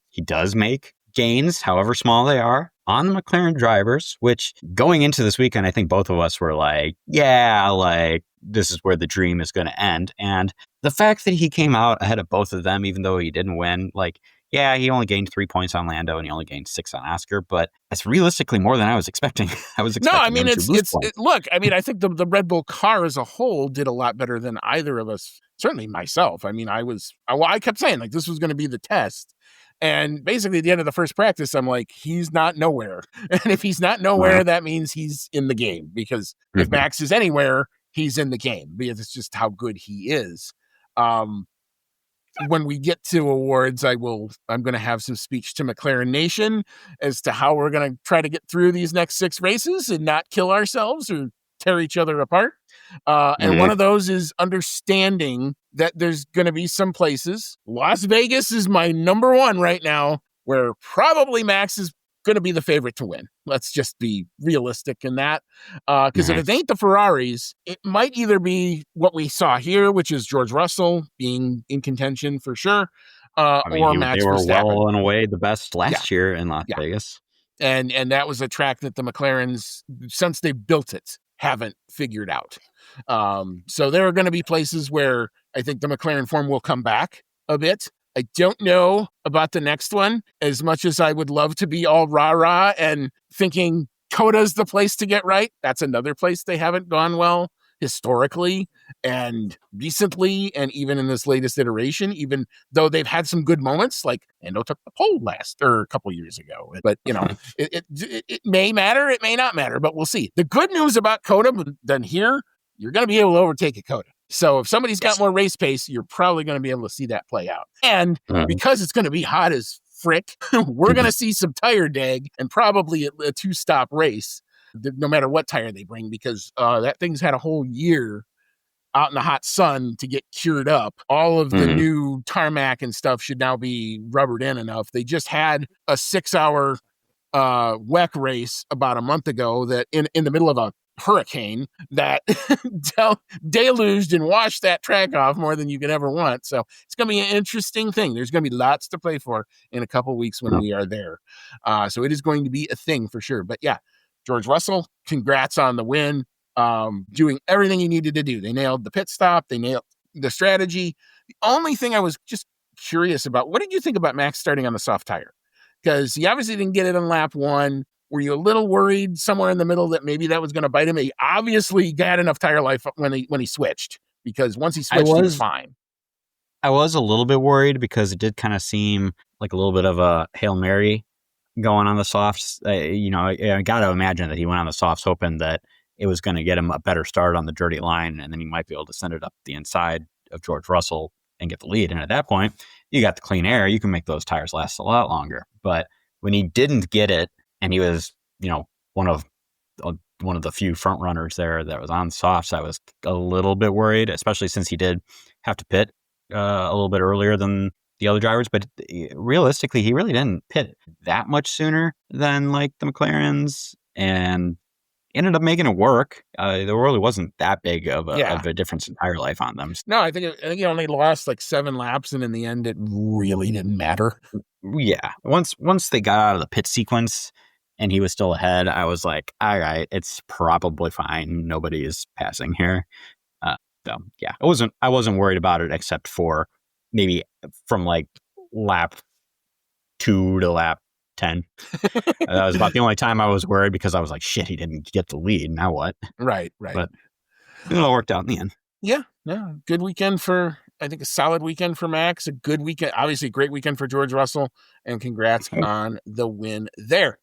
He does make gains, however small they are, on the McLaren drivers, which going into this weekend, I think both of us were like, this is where the dream is going to end. And the fact that he came out ahead of both of them, even though he didn't win, Yeah, he only gained 3 points on Lando and he only gained 6 on Oscar, but that's realistically more than I was expecting. I was No, I expecting mean, him to lose points. look, I mean, I think the Red Bull car as a whole did a lot better than either of us, certainly myself. I mean, I kept saying like this was going to be the test. And basically at the end of the first practice, I'm like, he's not nowhere. And if he's not nowhere, that means he's in the game, because if Mhm. Max is anywhere, he's in the game, because it's just how good he is. Um, when we get to awards, I'm going to have some speech to McLaren Nation as to how we're going to try to get through these next 6 races and not kill ourselves or tear each other apart. And one of those is understanding that there's going to be some places. Las Vegas is my number one right now, where probably Max is going to be the favorite to win. Let's just be realistic in that. Because if it ain't the Ferraris, it might either be what we saw here, which is George Russell being in contention for sure, I mean, or Max they were Verstappen. well and away the best last year in Las Yeah. Vegas. And that was a track that the McLarens, since they built it, haven't figured out. So there are going to be places where I think the McLaren form will come back a bit. I don't know about the next one, as much as I would love to be all rah-rah and thinking Coda's the place to get right. That's another place they haven't gone well historically and recently, and even in this latest iteration, even though they've had some good moments, like Endo took the pole a couple years ago. But, it may matter, it may not matter, but we'll see. The good news about Coda, then here, you're going to be able to overtake a Coda. So if somebody's got more race pace, you're probably going to be able to see that play out. And because it's going to be hot as frick, we're going to see some tire dag and probably a 2-stop race, no matter what tire they bring, because that thing's had a whole year out in the hot sun to get cured up. All of the new tarmac and stuff should now be rubbered in enough. They just had a 6-hour WEC race about a month ago that in the middle of a hurricane that deluged and washed that track off more than you could ever want. So it's going to be an interesting thing. There's going to be lots to play for in a couple weeks when we are there. So it is going to be a thing for sure. But yeah, George Russell, congrats on the win. Doing everything he needed to do. They nailed the pit stop. They nailed the strategy. The only thing I was just curious about, what did you think about Max starting on the soft tire? Because he obviously didn't get it on lap 1. Were you a little worried somewhere in the middle that maybe that was going to bite him? He obviously got enough tire life when he switched, because once he switched, he was fine. I was a little bit worried because it did kind of seem like a little bit of a Hail Mary going on the softs. I got to imagine that he went on the softs hoping that it was going to get him a better start on the dirty line, and then he might be able to send it up the inside of George Russell and get the lead. And at that point, you got the clean air. You can make those tires last a lot longer. But when he didn't get it, and he was, one of the few front runners there that was on softs, I was a little bit worried, especially since he did have to pit a little bit earlier than the other drivers. But realistically, he really didn't pit that much sooner than like the McLarens, and ended up making it work. There really wasn't that big of a difference in tire life on them. No, I think he only lost like 7 laps, and in the end, it really didn't matter. Yeah, once they got out of the pit sequence and he was still ahead, I was like, all right, it's probably fine. Nobody is passing here. So yeah, I wasn't worried about it, except for maybe from like lap 2 to lap 10. That was about the only time I was worried, because I was like, shit, he didn't get the lead. Now what? Right. But it all worked out in the end. Yeah. Good weekend I think a solid weekend for Max, a good weekend, obviously a great weekend for George Russell, and congrats on the win there.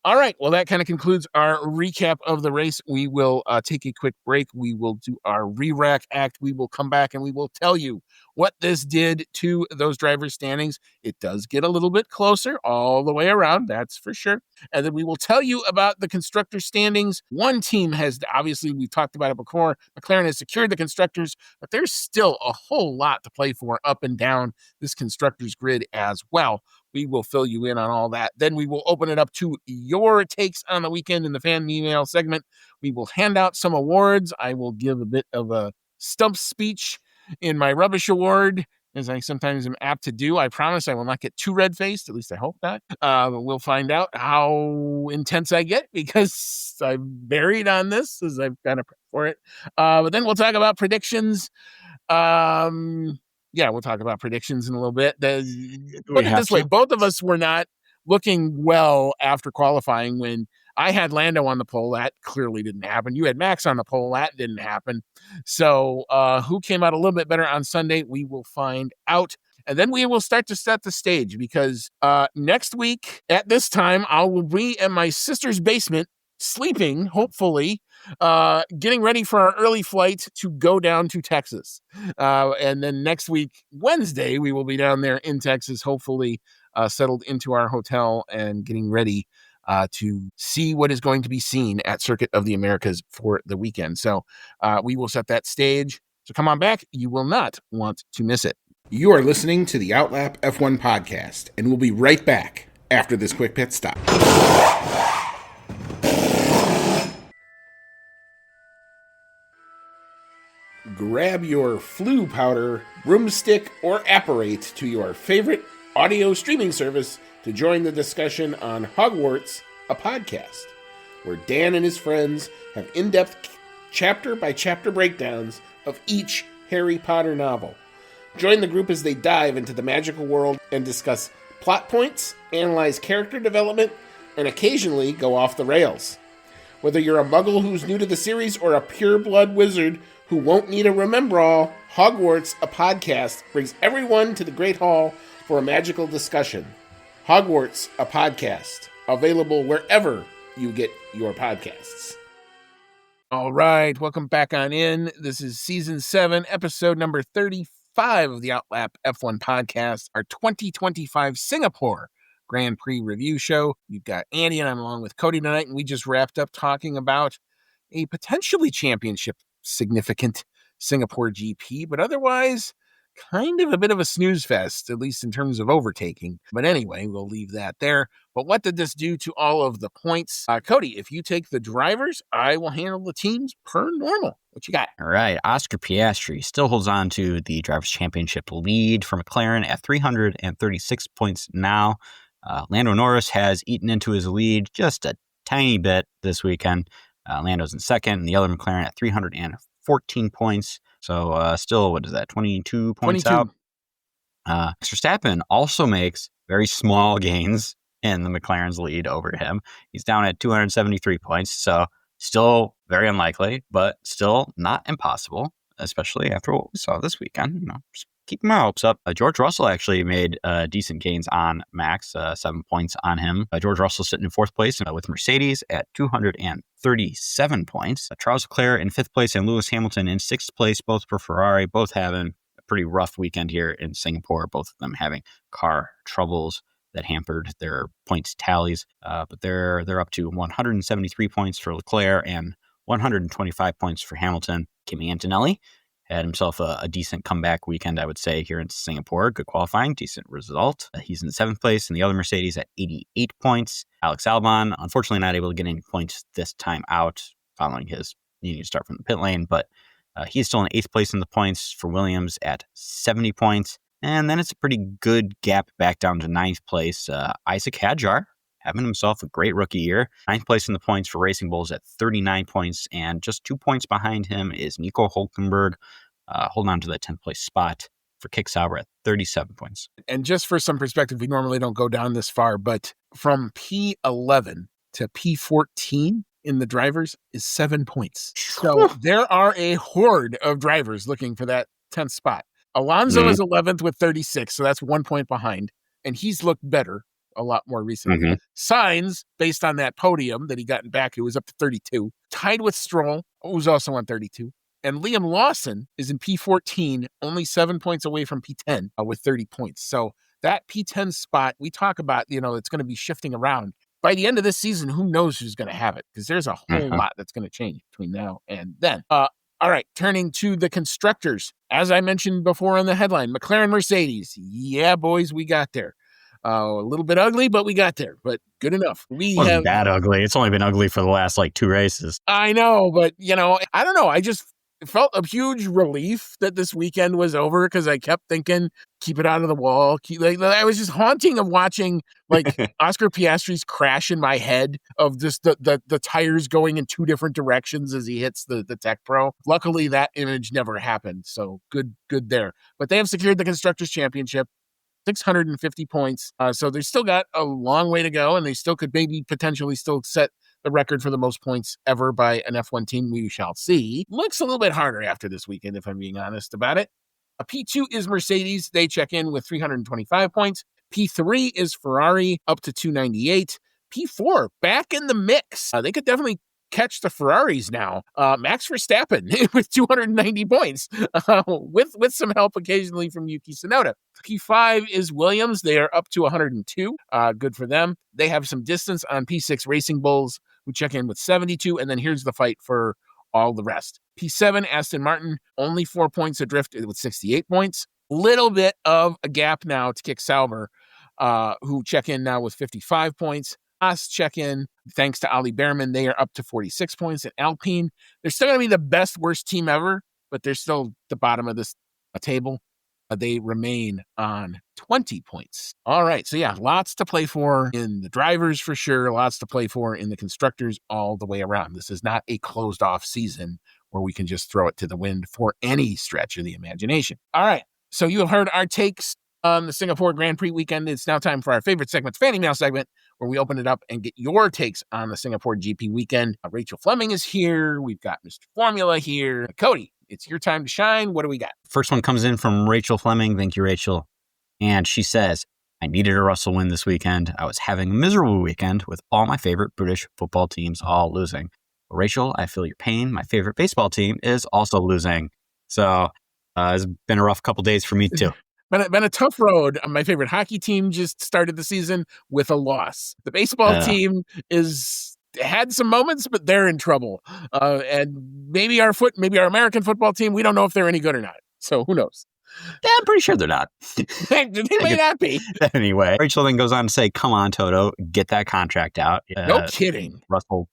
All right. Well, that kind of concludes our recap of the race. We will take a quick break. We will do our re-rack act. We will come back and we will tell you what this did to those drivers' standings. It does get a little bit closer all the way around, that's for sure. And then we will tell you about the constructor standings. One team has, obviously, we talked about it before, McLaren has secured the constructors, but there's still a whole lot to play for up and down this constructors grid as well. We will fill you in on all that. Then we will open it up to your takes on the weekend in the fan email segment. We will hand out some awards. I will give a bit of a stump speech in my rubbish award, as I sometimes am apt to do. I promise I will not get too red-faced. At least I hope not. We'll find out how intense I get, because I'm buried on this as I've kind of prepped for it. But then we'll talk about predictions. Yeah, we'll talk about predictions in a little bit. We Put it have this way, to. both of us were not looking well after qualifying. When I had Lando on the pole, that clearly didn't happen. You had Max on the pole, that didn't happen. So who came out a little bit better on Sunday? We will find out. And then we will start to set the stage, because next week at this time, I will be in my sister's basement sleeping, hopefully, getting ready for our early flight to go down to Texas. And then next week, Wednesday, we will be down there in Texas, hopefully settled into our hotel and getting ready to see what is going to be seen at Circuit of the Americas for the weekend. So we will set that stage. So come on back. You will not want to miss it. You are listening to the Outlap F1 podcast, and we'll be right back after this quick pit stop. Grab your flu powder, broomstick, or apparate to your favorite audio streaming service to join the discussion on Hogwarts, a podcast, where Dan and his friends have in-depth chapter-by-chapter breakdowns of each Harry Potter novel. Join the group as they dive into the magical world and discuss plot points, analyze character development, and occasionally go off the rails. Whether you're a muggle who's new to the series or a pure-blood wizard who won't need a remember-all, Hogwarts, a podcast, brings everyone to the Great Hall for a magical discussion. Hogwarts, a podcast, available wherever you get your podcasts. All right, welcome back on in. This is Season 7, Episode number 35 of the Outlap F1 podcast, our 2025 Singapore Grand Prix review show. You've got Andy and I'm along with Cody tonight, and we just wrapped up talking about a potentially championship significant Singapore GP, but otherwise kind of a bit of a snooze fest, at least in terms of overtaking. But anyway, we'll leave that there. But what did this do to all of the points? Cody, if you take the drivers, I will handle the teams per normal. What you got? All right. Oscar Piastri still holds on to the Drivers' Championship lead for McLaren at 336 points now. Lando Norris has eaten into his lead just a tiny bit this weekend. Lando's in second, and the other McLaren at 314 points. So still, what is that, 22 points 22. out? Max Verstappen also makes very small gains in the McLaren's lead over him. He's down at 273 points, so still very unlikely, but still not impossible, especially after what we saw this weekend. Just keep my hopes up. George Russell actually made decent gains on Max, 7 points on him. George Russell sitting in fourth place with Mercedes at 237 points. Charles Leclerc in fifth place and Lewis Hamilton in sixth place, both for Ferrari, both having a pretty rough weekend here in Singapore, both of them having car troubles that hampered their points tallies. But they're up to 173 points for Leclerc and 125 points for Hamilton. Kimi Antonelli had himself a decent comeback weekend, I would say, here in Singapore. Good qualifying, decent result. He's in seventh place, and the other Mercedes at 88 points. Alex Albon, unfortunately not able to get any points this time out, following his needing to start from the pit lane, but he's still in eighth place in the points for Williams at 70 points. And then it's a pretty good gap back down to ninth place. Isaac Hadjar having himself a great rookie year. Ninth place in the points for Racing Bulls at 39 points. And just 2 points behind him is Nico Hulkenberg, holding on to that 10th place spot for Kick Sauber at 37 points. And just for some perspective, we normally don't go down this far, but from P11 to P14 in the drivers is 7 points. So there are a horde of drivers looking for that 10th spot. Alonso is 11th with 36, so that's 1 point behind, and he's looked better a lot more recently. Sainz, based on that podium that he got in Baku, was up to 32, tied with Stroll, who's also on 32. And Liam Lawson is in P14, only 7 points away from P10 with 30 points. So that P10 spot, we talk about, it's going to be shifting around. By the end of this season, who knows who's going to have it? Because there's a whole lot that's going to change between now and then. All right, turning to the constructors. As I mentioned before on the headline, McLaren Mercedes. Yeah, boys, we got there. A little bit ugly, but we got there. But good enough. It wasn't that ugly. It's only been ugly for the last 2 races. I know, but I don't know. it felt a huge relief that this weekend was over because I kept thinking, keep it out of the wall. I was just haunting of watching like Oscar Piastri's crash in my head of just the tires going in two different directions as he hits the Tech Pro. Luckily, that image never happened. So good there. But they have secured the Constructors' Championship. 650 points. So they still got a long way to go, and they still could maybe potentially still set the record for the most points ever by an F1 team. We shall see. Looks a little bit harder after this weekend, if I'm being honest about it. A P2 is Mercedes. They check in with 325 points. P3 is Ferrari, up to 298. P4, back in the mix. They could definitely catch the Ferraris now. Max Verstappen with 290 points, with some help occasionally from Yuki Tsunoda. P5 is Williams. They are up to 102. Good for them. They have some distance on P6 Racing Bulls, who check in with 72. And then here's the fight for all the rest. P7 Aston Martin, only 4 points adrift with 68 points. Little bit of a gap now to Kick Sauber, who check in now with 55 points. Haas check in, thanks to Ali Behrman. They are up to 46 points. And Alpine, they're still going to be the best, worst team ever, but they're still the bottom of this table. They remain on 20 points. All right. So, yeah, lots to play for in the drivers for sure. Lots to play for in the constructors all the way around. This is not a closed off season where we can just throw it to the wind for any stretch of the imagination. All right. So you have heard our takes on the Singapore Grand Prix weekend. It's now time for our favorite segment, Fan Email segment, where we open it up and get your takes on the Singapore GP weekend. Rachel Fleming is here. We've got Mr. Formula here. Cody, it's your time to shine. What do we got? First one comes in from Rachel Fleming. Thank you, Rachel. And she says, I needed a Russell win this weekend. I was having a miserable weekend with all my favorite British football teams all losing. But Rachel, I feel your pain. My favorite baseball team is also losing. So it's been a rough couple days for me, too. Been a tough road. My favorite hockey team just started the season with a loss. The baseball team had some moments, but they're in trouble. And maybe our American football team, we don't know if they're any good or not. So who knows? Yeah, I'm pretty sure they're not. They may not be. Anyway, Rachel then goes on to say, come on, Toto, get that contract out. No kidding. Russell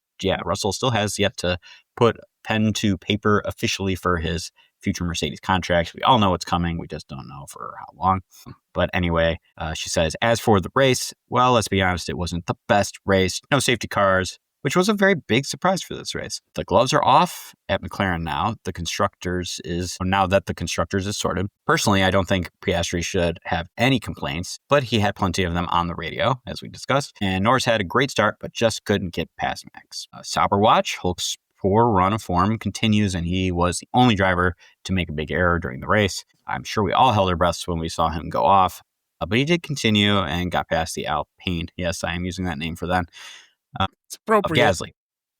still has yet to put pen to paper officially for his future Mercedes contracts. We all know what's coming. We just don't know for how long. But anyway, she says, as for the race, well, let's be honest, it wasn't the best race. No safety cars, which was a very big surprise for this race. The gloves are off at McLaren now. Now that the constructors is sorted. Personally, I don't think Piastri should have any complaints, but he had plenty of them on the radio, as we discussed. And Norris had a great start, but just couldn't get past Max. Sauber watch, Hulk's poor run of form continues, and he was the only driver to make a big error during the race. I'm sure we all held our breaths when we saw him go off, but he did continue and got past the Alpine. Yes, I am using that name for them. It's appropriate. Of Gasly.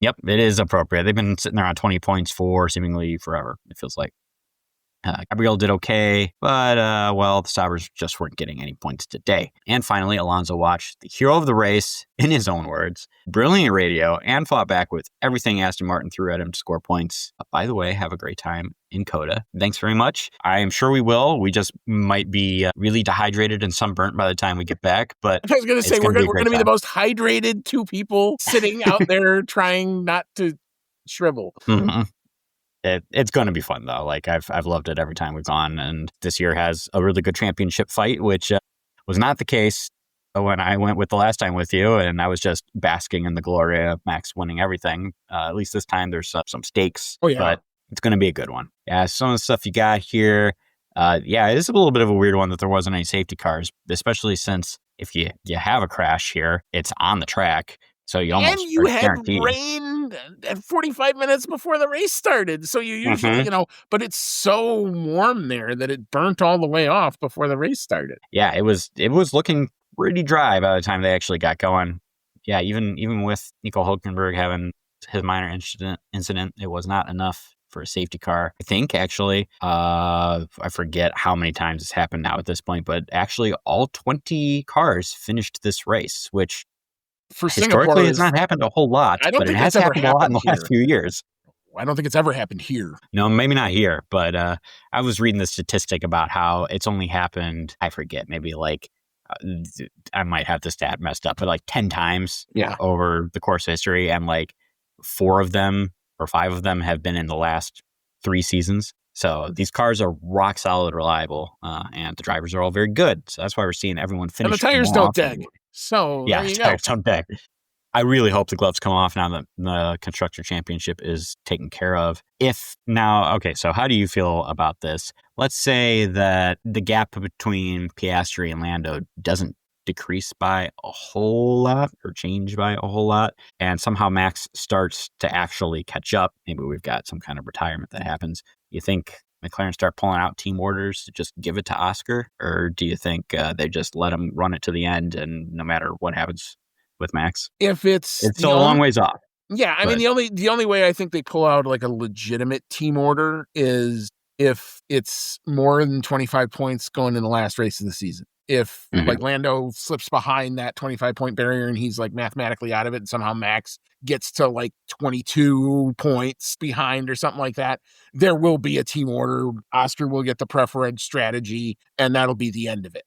Yep, it is appropriate. They've been sitting there on 20 points for seemingly forever, it feels like. Gabriel did okay, but, the Saubers just weren't getting any points today. And finally, Alonso watched the hero of the race, in his own words, brilliant radio, and fought back with everything Aston Martin threw at him to score points. By the way, have a great time in COTA. Thanks very much. I am sure we will. We just might be really dehydrated and sunburnt by the time we get back. But I was going to say, we're going to be the most hydrated two people sitting out there trying not to shrivel. Mm-hmm. It's going to be fun, though. Like, I've loved it every time we've gone. And this year has a really good championship fight, which was not the case when I went with the last time with you. And I was just basking in the glory of Max winning everything. At least this time there's some stakes. Oh, yeah. But it's going to be a good one. Yeah, some of the stuff you got here. It is a little bit of a weird one that there wasn't any safety cars, especially since if you have a crash here, it's on the track. So you almost and you had guaranteed. Rain at 45 minutes before the race started. So you usually, but it's so warm there that it burnt all the way off before the race started. Yeah, it was looking pretty dry by the time they actually got going. Yeah, even with Nico Hülkenberg having his minor incident, it was not enough for a safety car. I think actually, I forget how many times it's happened now at this point, but actually all 20 cars finished this race, which for historically has not happened a whole lot, but it has happened a lot in the last few years. I don't think it's ever happened here. No, maybe not here, but I was reading the statistic about how it's only happened, I forget, maybe like, I might have the stat messed up, but like 10 times over the course of history, and like 4 of them or 5 of them have been in the last 3 seasons. So these cars are rock solid, reliable, and the drivers are all very good. So that's why we're seeing everyone And the finish tires more don't often. deg. So Yeah, there you go. tires don't deg. I really hope the gloves come off now that the Constructor Championship is taken care of. So how do you feel about this? Let's say that the gap between Piastri and Lando doesn't decrease by a whole lot or change by a whole lot, and somehow Max starts to actually catch up. Maybe we've got some kind of retirement that happens. You think McLaren start pulling out team orders to just give it to Oscar, or do you think they just let him run it to the end and no matter what happens with Max? If it's It's still a long ways off. Yeah, I mean the only way I think they pull out like a legitimate team order is if it's more than 25 points going in the last race of the season. If like Lando slips behind that 25-point barrier and he's like mathematically out of it, and somehow Max gets to like 22 points behind or something like that, there will be a team order. Oscar will get the preferred strategy, and that'll be the end of it.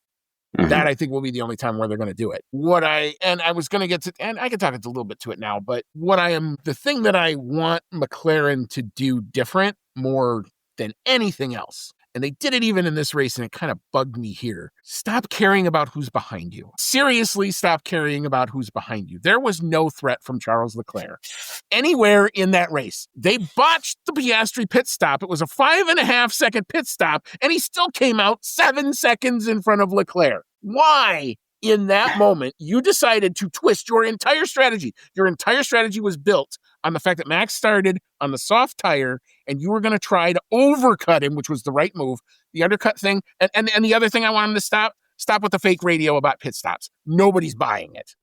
That I think will be the only time where they're going to do it. I was going to get to, and I can talk a little bit to it now, but the thing that I want McLaren to do different more than anything else, and they did it even in this race, and it kind of bugged me here. Stop caring about who's behind you. Seriously, stop caring about who's behind you. There was no threat from Charles Leclerc anywhere in that race. They botched the Piastri pit stop. It was a 5.5-second pit stop, and he still came out 7 seconds in front of Leclerc. Why, in that moment, you decided to twist your entire strategy? Your entire strategy was built on the fact that Max started on the soft tire, and you were going to try to overcut him, which was the right move. The undercut thing, and the other thing I wanted to stop with the fake radio about pit stops. Nobody's buying it.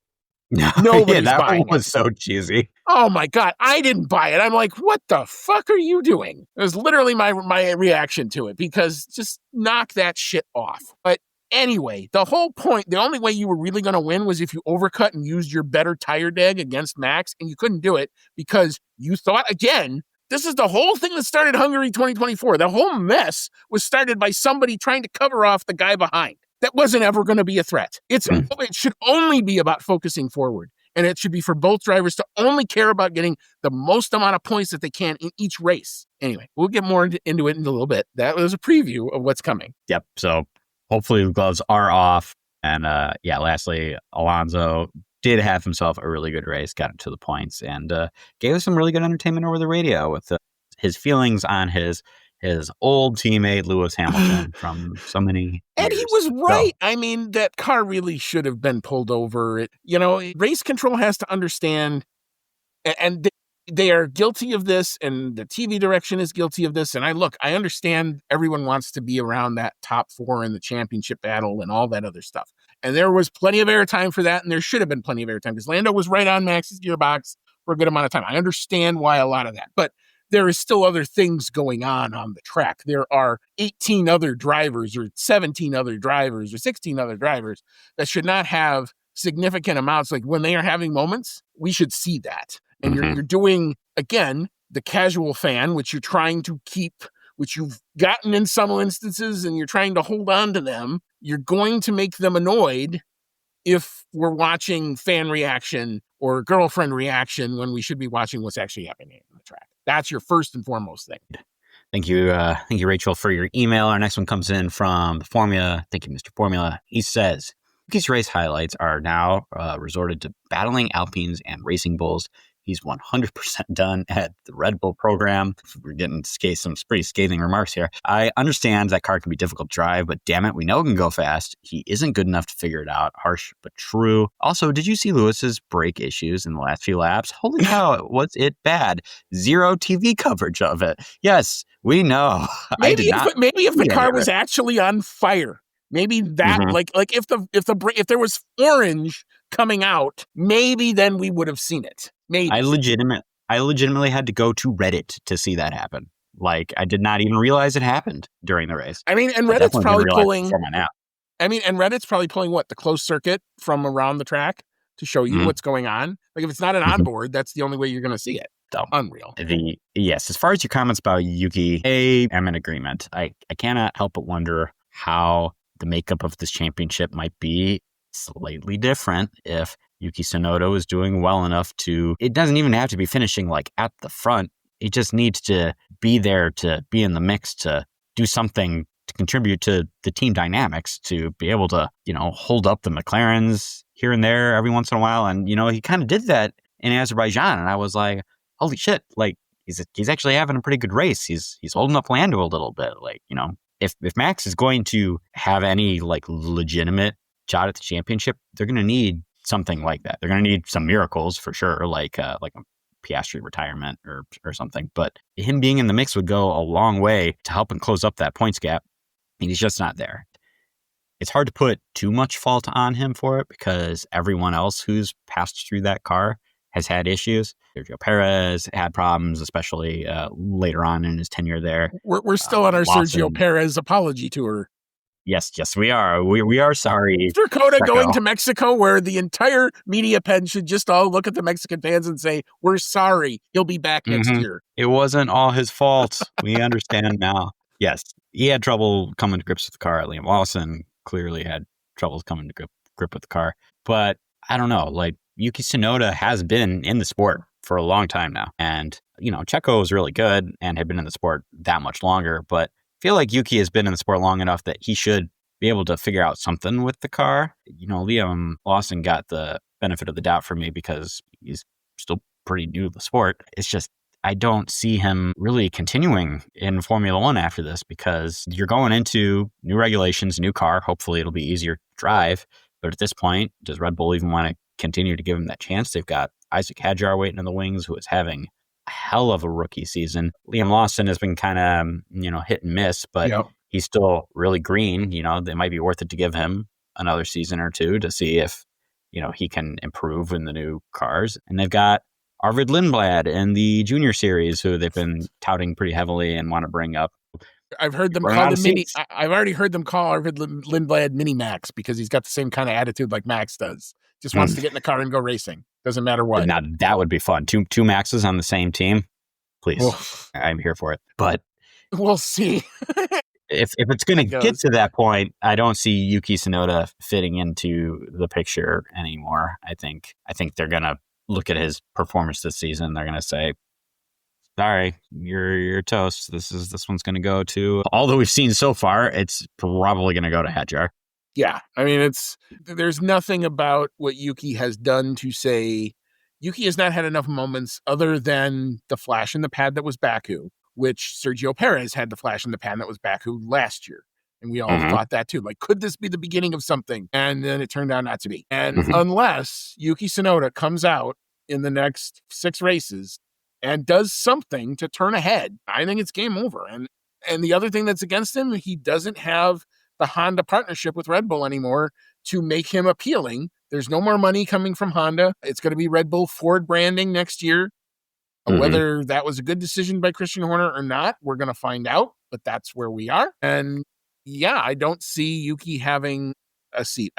Nobody's that buying one was it. so cheesy. Oh my God, I didn't buy it. I'm like, what the fuck are you doing? It was literally my reaction to it, because just knock that shit off. But anyway, the whole point, the only way you were really going to win was if you overcut and used your better tire deg against Max, and you couldn't do it because you thought, again, this is the whole thing that started Hungary 2024. The whole mess was started by somebody trying to cover off the guy behind. That wasn't ever going to be a threat. It should only be about focusing forward. And it should be for both drivers to only care about getting the most amount of points that they can in each race. Anyway, we'll get more into it in a little bit. That was a preview of what's coming. Yep. So hopefully the gloves are off. And lastly, Alonso did have himself a really good race, got him to the points, and gave us some really good entertainment over the radio with his feelings on his old teammate Lewis Hamilton from so many And years he was right. ago. I mean, that car really should have been pulled over. Race control has to understand, and they are guilty of this, and the TV direction is guilty of this. And I understand everyone wants to be around that top 4 in the championship battle and all that other stuff. And there was plenty of airtime for that, and there should have been plenty of airtime because Lando was right on Max's gearbox for a good amount of time. I understand why a lot of that, but there is still other things going on the track. There are 18 other drivers or 17 other drivers or 16 other drivers that should not have significant amounts. Like when they are having moments, we should see that. And you're doing, again, the casual fan, which you're trying to keep, which you've gotten in some instances, and you're trying to hold on to them. You're going to make them annoyed if we're watching fan reaction or girlfriend reaction when we should be watching what's actually happening on the track. That's your first and foremost thing. Thank you, Rachel, for your email. Our next one comes in from the Formula. Thank you, Mr. Formula. He says, these race highlights are now resorted to battling Alpines and Racing Bulls. He's 100% done at the Red Bull program. We're getting some pretty scathing remarks here. I understand that car can be difficult to drive, but damn it, we know it can go fast. He isn't good enough to figure it out. Harsh, but true. Also, did you see Lewis's brake issues in the last few laps? Holy cow, was it bad? Zero TV coverage of it. Yes, we know. Maybe if the car was actually on fire. Maybe that, like if there was orange coming out, maybe then we would have seen it. Maybe. I legitimately had to go to Reddit to see that happen. Like, I did not even realize it happened during the race. I mean, and Reddit's probably pulling. Reddit's probably pulling the closed circuit from around the track to show you what's going on. Like, if it's not an onboard, that's the only way you're going to see it. So, unreal. Yes, as far as your comments about Yuki, I'm in agreement. I cannot help but wonder how the makeup of this championship might be slightly different if Yuki Tsunoda is doing well enough to, it doesn't even have to be finishing like at the front. He just needs to be there, to be in the mix, to do something to contribute to the team dynamics, to be able to, hold up the McLarens here and there every once in a while. And, he kind of did that in Azerbaijan. And I was like, holy shit, like he's actually having a pretty good race. He's holding up Lando a little bit. Like, if Max is going to have any like legitimate shot at the championship, they're going to need something like that. They're going to need some miracles for sure, like a Piastri retirement or something. But him being in the mix would go a long way to help him close up that points gap. And he's just not there. It's hard to put too much fault on him for it because everyone else who's passed through that car has had issues. Sergio Perez had problems, especially later on in his tenure there. We're still on our Lawson. Sergio Perez apology tour. Yes, we are. We are sorry. After Coda Checo. going to Mexico, where the entire media pen should just all look at the Mexican fans and say, we're sorry. He'll be back next year. It wasn't all his fault. We understand now. Yes, he had trouble coming to grips with the car. Liam Lawson clearly had trouble coming to grip with the car. But I don't know, like Yuki Tsunoda has been in the sport for a long time now. And, Checo was really good and had been in the sport that much longer. But I feel like Yuki has been in the sport long enough that he should be able to figure out something with the car. Liam Lawson got the benefit of the doubt for me because he's still pretty new to the sport. It's just, I don't see him really continuing in Formula One after this because you're going into new regulations, new car. Hopefully it'll be easier to drive. But at this point, does Red Bull even want to continue to give him that chance? They've got Isaac Hadjar waiting in the wings, who is having a hell of a rookie season. Liam Lawson has been kind of, hit and miss, but he's still really green. They might be worth it to give him another season or two to see if, he can improve in the new cars. And they've got Arvid Lindblad in the junior series, who they've been touting pretty heavily and want to bring up. I've heard them call the mini. I've already heard them call Arvid Lindblad Mini Max because he's got the same kind of attitude like Max does. Just wants to get in the car and go racing. Doesn't matter what. Now that would be fun. Two Maxes on the same team, please. Oof. I'm here for it. But we'll see. if it's going to get to that point, I don't see Yuki Tsunoda fitting into the picture anymore. I think they're going to look at his performance this season. They're going to say, sorry, you're toast. This one's going to go to, although we've seen so far, it's probably going to go to Hadjar. Yeah. I mean, there's nothing about what Yuki has done to say Yuki has not had enough moments other than the flash in the pad that was Baku, which Sergio Perez had the flash in the pad that was Baku last year. And we all thought that too. Like, could this be the beginning of something? And then it turned out not to be. And unless Yuki Tsunoda comes out in the next 6 races and does something to turn ahead, I think it's game over. And the other thing that's against him, he doesn't have the Honda partnership with Red Bull anymore to make him appealing. There's no more money coming from Honda. It's going to be Red Bull Ford branding next year. Whether that was a good decision by Christian Horner or not, we're going to find out, but that's where we are. And yeah, I don't see Yuki having a seat.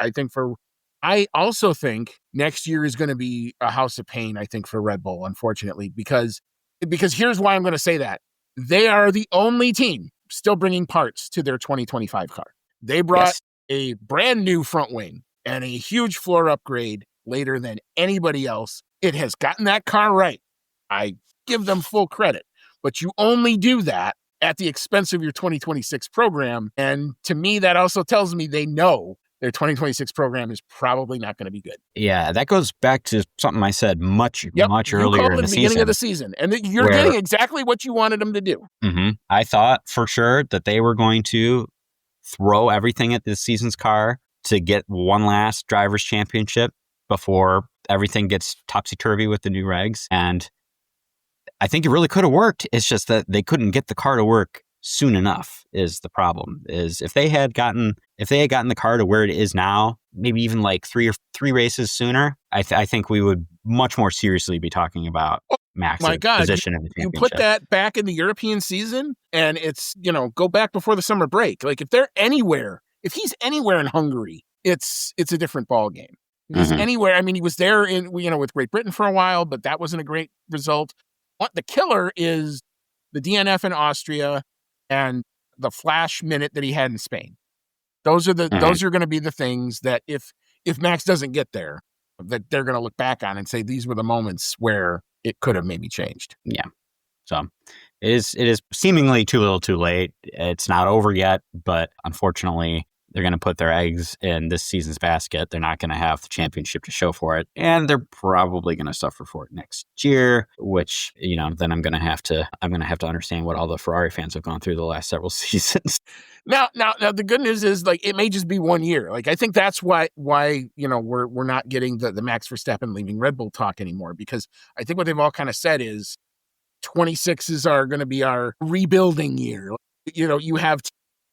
I also think next year is going to be a house of pain, I think, for Red Bull, unfortunately, because here's why I'm going to say that. They are the only team still bringing parts to their 2025 car. They brought a brand new front wing and a huge floor upgrade later than anybody else. It has gotten that car right. I give them full credit, but you only do that at the expense of your 2026 program. And to me, that also tells me they know their 2026 program is probably not going to be good. Yeah, that goes back to something I said much earlier in the beginning of the season. And you're getting exactly what you wanted them to do. I thought for sure that they were going to throw everything at this season's car to get one last driver's championship before everything gets topsy-turvy with the new regs. And I think it really could have worked. It's just that they couldn't get the car to work soon enough is the problem. Is if they had gotten the car to where it is now, maybe even like three races sooner, I think we would much more seriously be talking about Max's position in the championship. You put that back in the European season and it's, go back before the summer break. Like if he's anywhere in Hungary, it's a different ball game. If he's anywhere, I mean, he was there with Great Britain for a while, but that wasn't a great result. What the killer is the DNF in Austria and the flash minute that he had in Spain. Those are going to be the things that if Max doesn't get there, that they're going to look back on and say these were the moments where it could have maybe changed. Yeah. So it is seemingly too little too late. It's not over yet, but unfortunately, they're going to put their eggs in this season's basket. They're not going to have the championship to show for it. And they're probably going to suffer for it next year, which, then I'm going to have to understand what all the Ferrari fans have gone through the last several seasons. Now, the good news is, like, it may just be 1 year. Like, I think that's why we're not getting the Max Verstappen leaving Red Bull talk anymore, because I think what they've all kind of said is 26s are going to be our rebuilding year. You have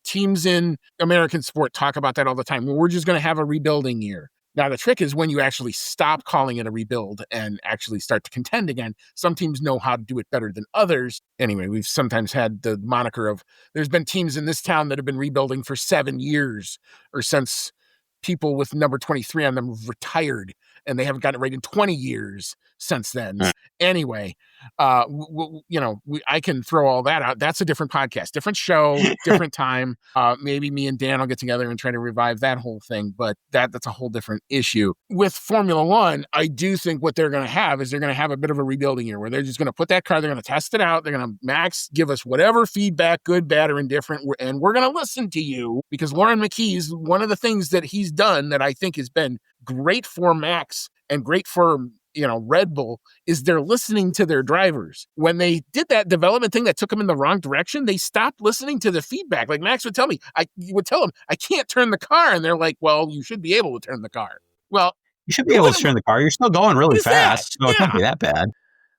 teams in American sport talk about that all the time. We're just going to have a rebuilding year. Now, the trick is when you actually stop calling it a rebuild and actually start to contend again. Some teams know how to do it better than others. Anyway, we've sometimes had the moniker of, there's been teams in this town that have been rebuilding for 7 years, or since people with number 23 on them have retired, and they haven't gotten it right in 20 years since then. Anyway, I can throw all that out. That's a different podcast, different show, different time. Maybe me and Dan will get together and try to revive that whole thing, but that's a whole different issue. With Formula One, I do think what they're going to have is they're going to have a bit of a rebuilding year where they're just going to put that car, they're going to test it out, they're going to Max give us whatever feedback, good, bad, or indifferent, and we're going to listen to you, because Lauren McKee's, one of the things that he's done that I think has been great for Max and great for Red Bull is they're listening to their drivers. When they did that development thing that took them in the wrong direction, they stopped listening to the feedback. Like Max would tell me, I would tell him, I can't turn the car. And they're like, well, you should be able to turn the car. Well, you should be able to turn the car. You're still going really fast. So it can't be that bad.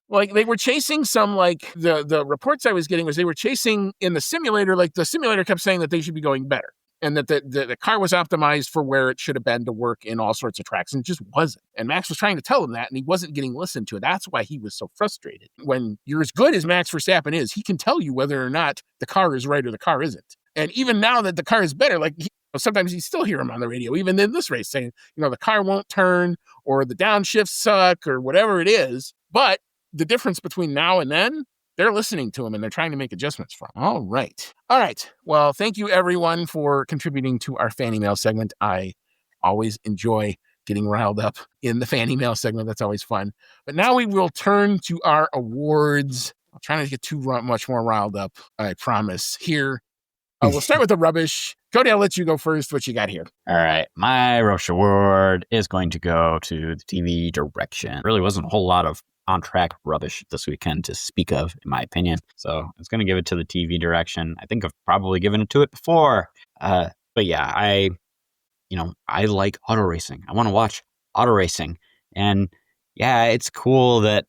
Like they were chasing some, like the reports I was getting was they were chasing in the simulator, like the simulator kept saying that they should be going better. And that the car was optimized for where it should have been to work in all sorts of tracks, and it just wasn't. And Max was trying to tell him that, and he wasn't getting listened to. That's why he was so frustrated. When you're as good as Max Verstappen is, he can tell you whether or not the car is right or the car isn't. And even now that the car is better, like sometimes you still hear him on the radio, even in this race, saying, the car won't turn, or the downshifts suck, or whatever it is. But the difference between now and then, they're listening to him and they're trying to make adjustments for him. All right. Well, thank you everyone for contributing to our fan email segment. I always enjoy getting riled up in the fan email segment. That's always fun. But now we will turn to our awards. I'll try not to get too much more riled up, I promise. Here, we'll start with the rubbish. Cody, I'll let you go first. What you got here? All right. My rubbish award is going to go to the TV direction. Really wasn't a whole lot of on-track rubbish this weekend to speak of, in my opinion. So I was going to give it to the TV direction. I think I've probably given it to it before. But yeah, I like auto racing. I want to watch auto racing. And yeah, it's cool that,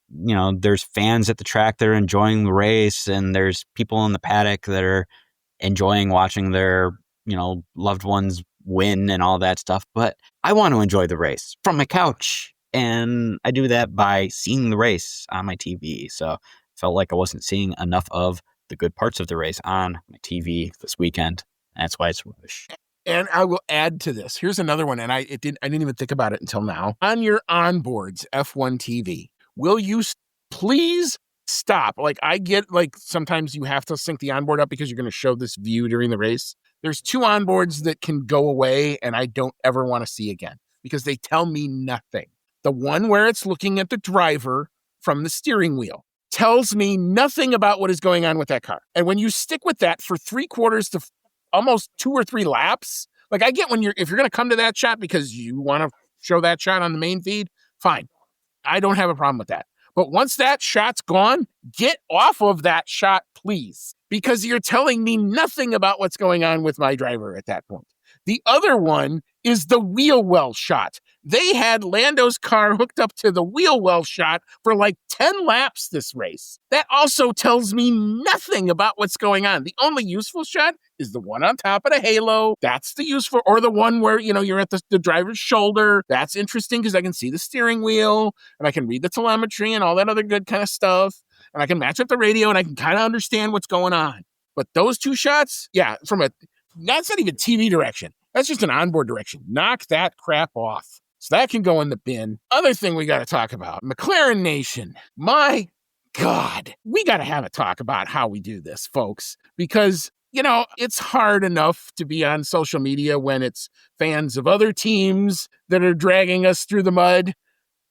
there's fans at the track that are enjoying the race, and there's people in the paddock that are enjoying watching their, loved ones win and all that stuff. But I want to enjoy the race from my couch. And I do that by seeing the race on my TV. So I felt like I wasn't seeing enough of the good parts of the race on my TV this weekend. That's why it's rubbish. And I will add to this. Here's another one, and I didn't even think about it until now. On your onboards, F1 TV, will you please stop? Like I get, like sometimes you have to sync the onboard up because you're going to show this view during the race. There's 2 onboards that can go away, and I don't ever want to see again because they tell me nothing. The one where it's looking at the driver from the steering wheel tells me nothing about what is going on with that car. And when you stick with that for 3/4 to almost 2 or 3 laps, like I get if you're going to come to that shot because you want to show that shot on the main feed, fine. I don't have a problem with that. But once that shot's gone, get off of that shot, please, because you're telling me nothing about what's going on with my driver at that point. The other one is the wheel well shot. They had Lando's car hooked up to the wheel well shot for like 10 laps this race. That also tells me nothing about what's going on. The only useful shot is the one on top of the halo. That's the useful, or the one where, you're at the driver's shoulder. That's interesting because I can see the steering wheel and I can read the telemetry and all that other good kind of stuff. And I can match up the radio and I can kind of understand what's going on. But those 2 shots, yeah, that's not even TV direction. That's just an onboard direction. Knock that crap off. So that can go in the bin. Other thing we got to talk about, McLaren Nation. My God, we got to have a talk about how we do this, folks, because, it's hard enough to be on social media when it's fans of other teams that are dragging us through the mud.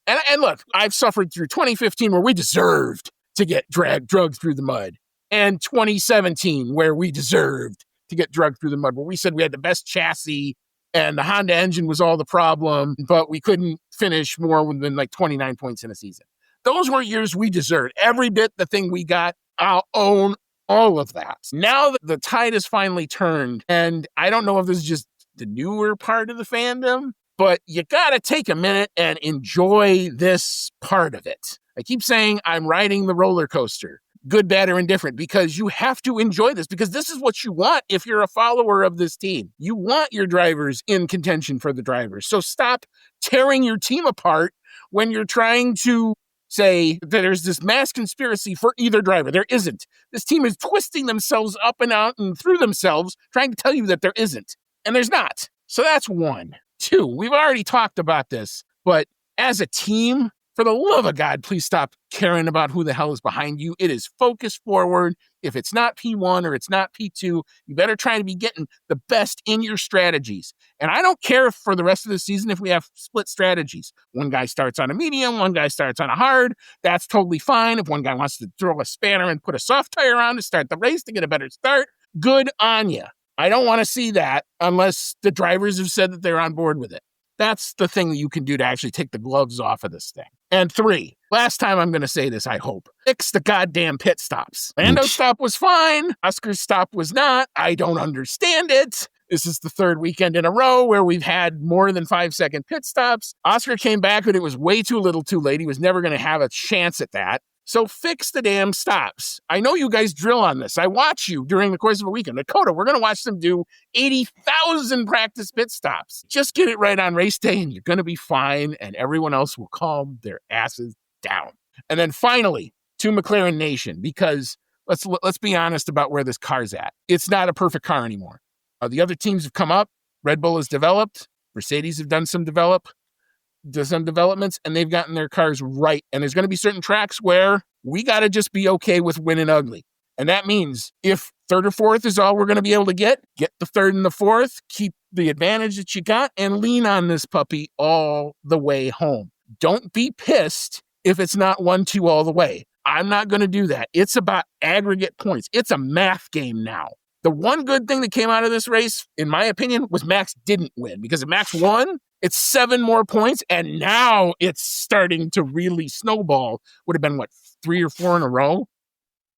And look, I've suffered through 2015 where we deserved to get drugged through the mud, and 2017, where we deserved to get drugged through the mud, where we said we had the best chassis and the Honda engine was all the problem, but we couldn't finish more than like 29 points in a season. Those were years we deserved. Every bit the thing we got, I'll own all of that. Now that the tide has finally turned, and I don't know if this is just the newer part of the fandom, but you got to take a minute and enjoy this part of it. I keep saying I'm riding the roller coaster, good, bad, or indifferent, because you have to enjoy this, because this is what you want if you're a follower of this team. You want your drivers in contention for the drivers. So stop tearing your team apart when you're trying to say that there's this mass conspiracy for either driver. There isn't. This team is twisting themselves up and out and through themselves, trying to tell you that there isn't. And there's not. So that's one. Two, we've already talked about this, but as a team, for the love of God, please stop caring about who the hell is behind you. It is focus forward. If it's not P1 or it's not P2, you better try to be getting the best in your strategies. And I don't care for the rest of the season if we have split strategies. One guy starts on a medium, one guy starts on a hard. That's totally fine. If one guy wants to throw a spanner and put a soft tire on to start the race to get a better start, good on you. I don't want to see that unless the drivers have said that they're on board with it. That's the thing that you can do to actually take the gloves off of this thing. And three, last time I'm going to say this, I hope, fix the goddamn pit stops. Lando's stop was fine. Oscar's stop was not. I don't understand it. This is the third weekend in a row where we've had more than 5-second pit stops. Oscar came back, but it was way too little too late. He was never going to have a chance at that. So fix the damn stops. I know you guys drill on this. I watch you during the course of a weekend. Dakota, we're going to watch them do 80,000 practice pit stops. Just get it right on race day and you're going to be fine, and everyone else will calm their asses down. And then finally, to McLaren Nation, because let's be honest about where this car's at. It's not a perfect car anymore. The other teams have come up. Red Bull has developed. Mercedes have done some developments, and they've gotten their cars right. And there's going to be certain tracks where we got to just be okay with winning ugly. And that means if third or fourth is all we're going to be able to get the third and the fourth, keep the advantage that you got, and lean on this puppy all the way home. Don't be pissed if it's not 1-2 all the way. I'm not going to do that. It's about aggregate points. It's a math game now. The one good thing that came out of this race, in my opinion, was Max didn't win, because if Max won, it's 7 more points, and now it's starting to really snowball. Would have been, 3 or 4 in a row?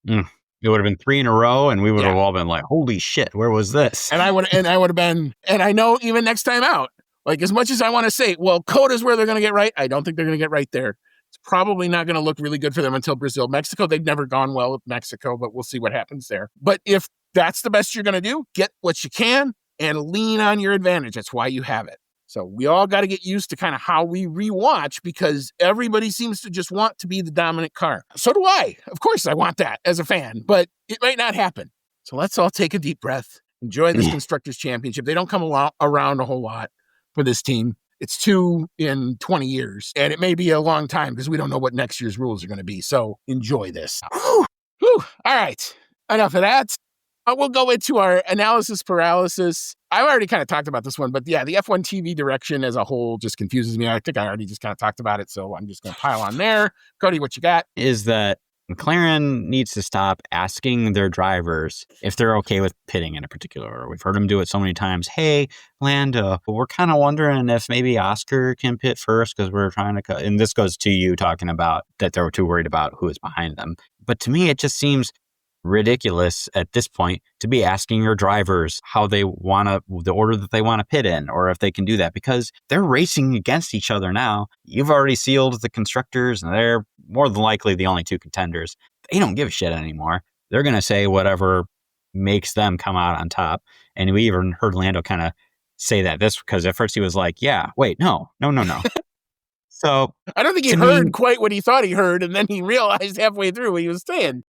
It would have been 3 in a row, and we would have all been like, holy shit, where was this? And I would have been, and I know even next time out, as much as I want to say, well, Coda's where they're going to get right, I don't think they're going to get right there. It's probably not going to look really good for them until Brazil. Mexico, they've never gone well with Mexico, but we'll see what happens there. But if that's the best you're going to do, get what you can and lean on your advantage. That's why you have it. So we all got to get used to kind of how we rewatch, because everybody seems to just want to be the dominant car. So do I. Of course I want that as a fan, but it might not happen. So let's all take a deep breath. Enjoy this Constructors' Championship. They don't come around a whole lot for this team. It's 2 in 20 years, and it may be a long time because we don't know what next year's rules are going to be. So enjoy this. Whew. Whew. All right. Enough of that. We'll go into our analysis paralysis. I've already kind of talked about this one, but yeah, the F1 TV direction as a whole just confuses me. I think I already just kind of talked about it, so I'm just going to pile on there. Cody, what you got? Is that McLaren needs to stop asking their drivers if they're okay with pitting in a particular. We've heard them do it so many times. Hey, Lando, we're kind of wondering if maybe Oscar can pit first because we're trying to and this goes to you talking about that they were too worried about who is behind them. But to me, it just seems ridiculous at this point to be asking your drivers how they want to, the order that they want to pit in, or if they can do that, because they're racing against each other now. You've already sealed the constructors, and they're more than likely the only 2 contenders. They don't give a shit anymore. They're going to say whatever makes them come out on top. And we even heard Lando kind of say that this, because at first he was like, yeah, wait, no. So I don't think he heard quite what he thought he heard, and then he realized halfway through what he was saying.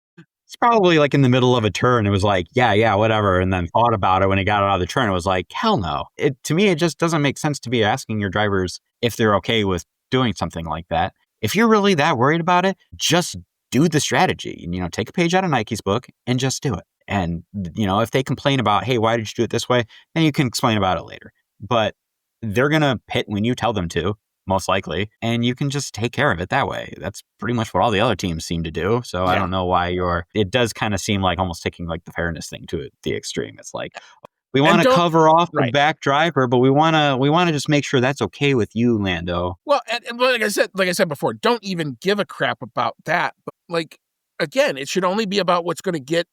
It's probably like in the middle of a turn. It was like, yeah, whatever. And then thought about it when he got out of the turn. It was like, hell no. To me, it just doesn't make sense to be asking your drivers if they're okay with doing something like that. If you're really that worried about it, just do the strategy. Take a page out of Nike's book and just do it. And, if they complain about, hey, why did you do it this way? Then you can explain about it later. But they're going to pit when you tell them to. most likely, and you can just take care of it that way. That's pretty much what all the other teams seem to do. So I don't know why it does kind of seem like almost taking like the fairness thing to the extreme. It's like, we want to cover off the back driver, but we want to just make sure that's okay with you, Lando. Well, and like I said before, don't even give a crap about that. But like, again, it should only be about what's going to get.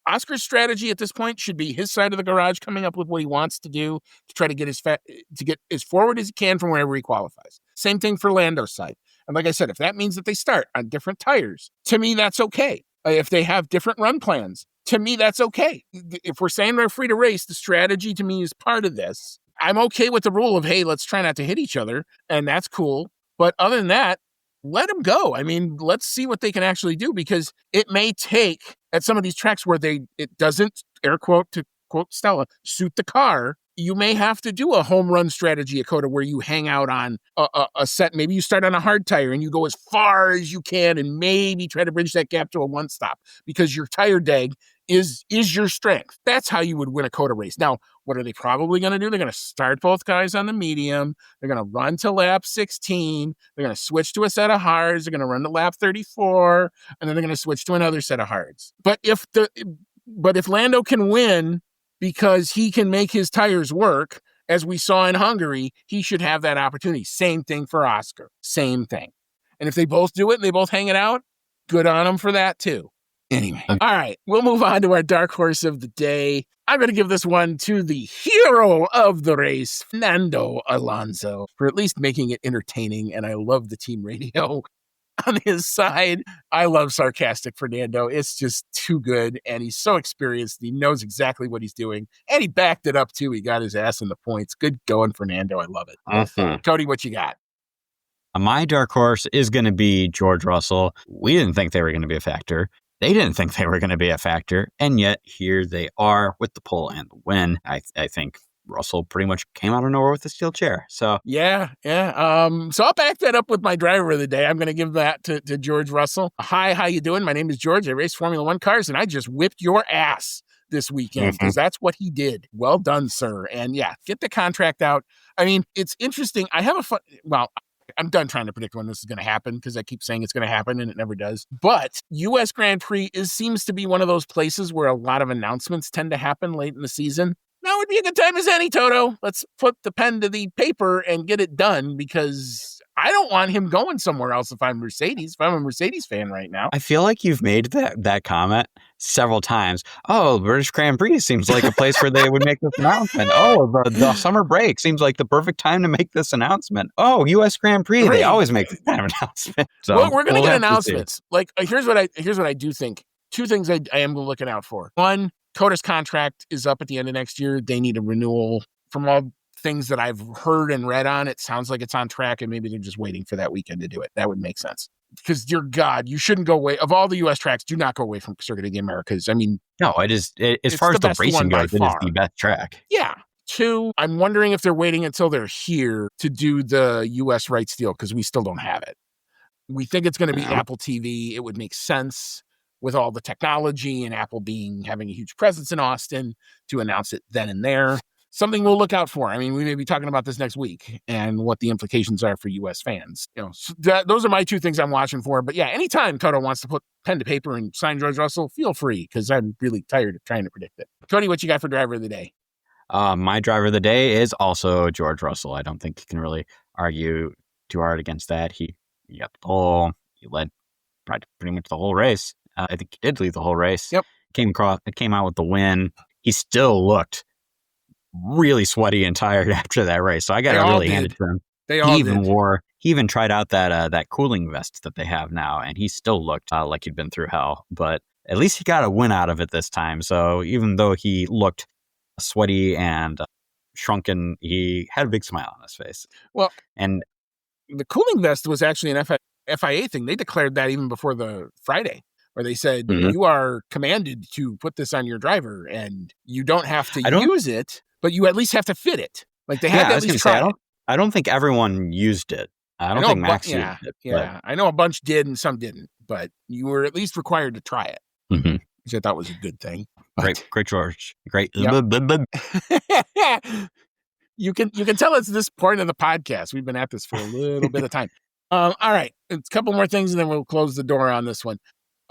Oscar's strategy at this point should be his side of the garage coming up with what he wants to do to try to get as forward as he can from wherever he qualifies. Same thing for Lando's side. And like I said, if that means that they start on different tires, to me, that's okay. If they have different run plans, to me, that's okay. If we're saying they're free to race, the strategy to me is part of this. I'm okay with the rule of, hey, let's try not to hit each other, and that's cool. But other than that, let them go. I mean, let's see what they can actually do, because it may take at some of these tracks where it doesn't, air quote, to quote Stella, suit the car. You may have to do a home run strategy at COTA where you hang out on a set. Maybe you start on a hard tire and you go as far as you can and maybe try to bridge that gap to a one stop because your tire deg is your strength. That's how you would win a COTA race. Now, what are they probably going to do? They're going to start both guys on the medium. They're going to run to lap 16. They're going to switch to a set of hards. They're going to run to lap 34, and then they're going to switch to another set of hards. But if Lando can win because he can make his tires work, as we saw in Hungary, he should have that opportunity. Same thing for Oscar. Same thing. And if they both do it and they both hang it out, good on them for that too. Anyway, all right, we'll move on to our dark horse of the day. I'm going to give this one to the hero of the race, Fernando Alonso, for at least making it entertaining. And I love the team radio on his side. I love sarcastic Fernando. It's just too good. And he's so experienced. He knows exactly what he's doing. And he backed it up too. He got his ass in the points. Good going, Fernando. I love it. Mm-hmm. Cody, what you got? My dark horse is going to be George Russell. We didn't think they were going to be a factor. They didn't think they were going to be a factor, and yet here they are with the pole and the win. I think Russell pretty much came out of nowhere with the steel chair. So yeah. So I'll back that up with my driver of the day. I'm going to give that to George Russell. Hi, how you doing? My name is George. I race Formula One cars, and I just whipped your ass this weekend because that's what he did. Well done, sir. And yeah, get the contract out. I mean, it's interesting. I have I'm done trying to predict when this is going to happen because I keep saying it's going to happen and it never does. But U.S. Grand Prix seems to be one of those places where a lot of announcements tend to happen late in the season. Now would be a good time as any, Toto. Let's put the pen to the paper and get it done because I don't want him going somewhere else if I'm Mercedes. If I'm a Mercedes fan right now. I feel like you've made that comment several times. Oh, British Grand Prix seems like a place where they would make this announcement. Oh, the summer break seems like the perfect time to make this announcement. Oh, U.S. Grand Prix, they always make this kind of announcement. So well, we're going to get announcements. Like here's what I do think. Two things I am looking out for. One, COTA's contract is up at the end of next year. They need a renewal. From all things that I've heard and read on, it sounds like it's on track, and maybe they're just waiting for that weekend to do it. That would make sense. Because, dear God, you shouldn't go away. Of all the U.S. tracks, do not go away from Circuit of the Americas. I mean, no, it is. As far as the racing goes, it is the best track. Yeah. Two, I'm wondering if they're waiting until they're here to do the U.S. rights deal because we still don't have it. We think it's going to be Apple TV. It would make sense with all the technology and Apple having a huge presence in Austin to announce it then and there. Something we'll look out for. I mean, we may be talking about this next week and what the implications are for U.S. fans. Those are my two things I'm watching for. But yeah, anytime Toto wants to put pen to paper and sign George Russell, feel free because I'm really tired of trying to predict it. Cody, what you got for driver of the day? My driver of the day is also George Russell. I don't think you can really argue too hard against that. He got the pole. He led pretty much the whole race. I think he did lead the whole race. Yep. Came out with the win. He still looked really sweaty and tired after that race. So I got to really hand it to him. He even tried out that cooling vest that they have now, and he still looked like he'd been through hell. But at least he got a win out of it this time. So even though he looked sweaty and shrunken, he had a big smile on his face. Well, and the cooling vest was actually an FIA thing. They declared that even before the Friday, where they said, you are commanded to put this on your driver, and you don't have to use it, but you at least have to fit it. Like they had to at least try it. I don't think everyone used it. I don't think Max used it. Yeah, I know a bunch did and some didn't, but you were at least required to try it, which I thought was a good thing. Great George. Great. Yep. You can tell it's this point of the podcast. We've been at this for a little bit of time. All right, a couple more things, and then we'll close the door on this one.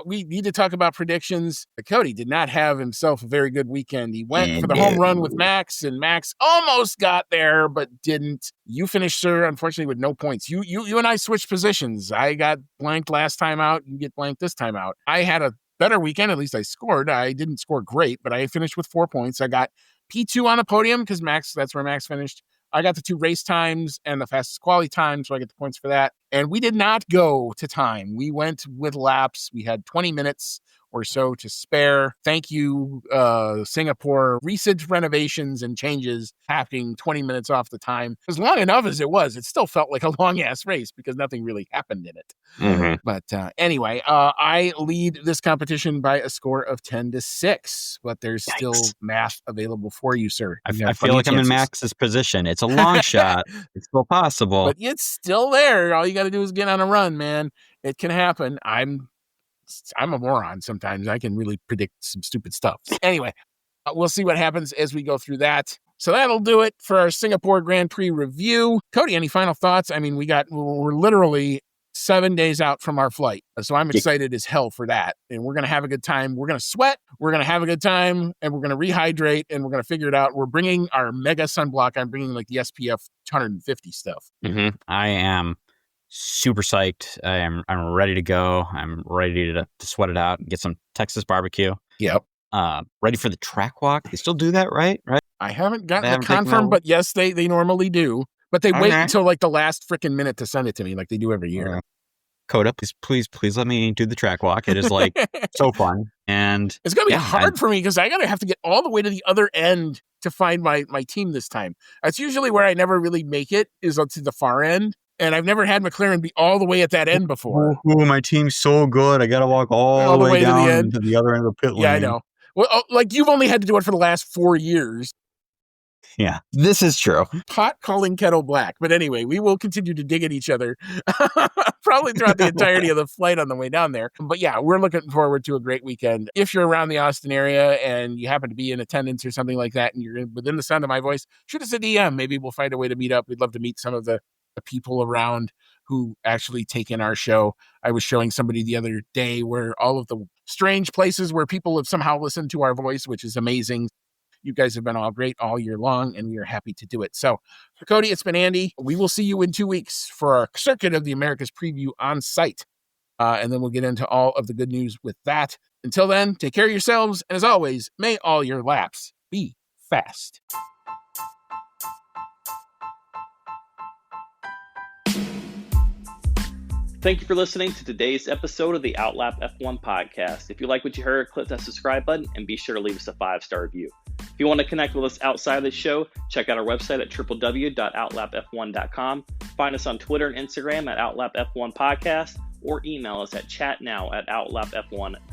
We need to talk about predictions. Cody did not have himself a very good weekend. He went for the home run with Max, and Max almost got there, but didn't. You finished, sir, unfortunately, with no points. You and I switched positions. I got blanked last time out. You get blanked this time out. I had a better weekend. At least I scored. I didn't score great, but I finished with 4 points. I got P2 on the podium because that's where Max finished. I got the 2 race times and the fastest quality time, so I get the points for that. And we did not go to time. We went with laps. We had 20 minutes or so to spare. Thank you, Singapore. Recent renovations and changes happening 20 minutes off the time. As long enough as it was, it still felt like a long-ass race because nothing really happened in it. Mm-hmm. But anyway, I lead this competition by a score of 10-6, but there's still math available for you, sir. I feel like I'm in Max's position. It's a long shot. It's still possible. But it's still there. All you got to do is get on a run, man. It can happen. I'm a moron sometimes. I can really predict some stupid stuff. Anyway, we'll see what happens as we go through that. So that'll do it for our Singapore Grand Prix review. Cody, any final thoughts? I mean, we're literally 7 days out from our flight. So I'm excited as hell for that. And we're going to have a good time. We're going to sweat. We're going to have a good time. And we're going to rehydrate. And we're going to figure it out. We're bringing our mega sunblock. I'm bringing like the SPF 250 stuff. Mm-hmm. I am super psyched. I'm ready to go. I'm ready to sweat it out and get some Texas barbecue. Yep. Ready for the track walk. They still do that, right? I haven't gotten the confirm, but yes, they normally do. But they wait until like the last freaking minute to send it to me, like they do every year. Coda, please let me do the track walk. It is like so fun, and it's gonna be hard for me because I gotta have to get all the way to the other end to find my team this time. That's usually where I never really make it, is up to the far end. And I've never had McLaren be all the way at that end before. Oh, my team's so good. I got to walk all the way down to the other end of the pit lane. Yeah, I know. Well, like you've only had to do it for the last 4 years. Yeah, this is true. Pot calling kettle black. But anyway, we will continue to dig at each other probably throughout the entirety of the flight on the way down there. But yeah, we're looking forward to a great weekend. If you're around the Austin area and you happen to be in attendance or something like that and you're within the sound of my voice, shoot us a DM. Maybe we'll find a way to meet up. We'd love to meet some of the people around who actually take in our show. I was showing somebody the other day where all of the strange places where people have somehow listened to our voice, which is amazing. You guys have been all great all year long, and we are happy to do it. So for Cody, it's been Andy. We will see you in 2 weeks for our Circuit of the Americas preview on site. And then we'll get into all of the good news with that. Until then, take care of yourselves. And as always, may all your laps be fast. Thank you for listening to today's episode of the Outlap F1 podcast. If you like what you heard, click that subscribe button and be sure to leave us a 5-star review. If you want to connect with us outside of the show, check out our website at www.outlapf1.com. Find us on Twitter and Instagram at OutlapF1 Podcast, or email us at chatnow@outlapf1.com.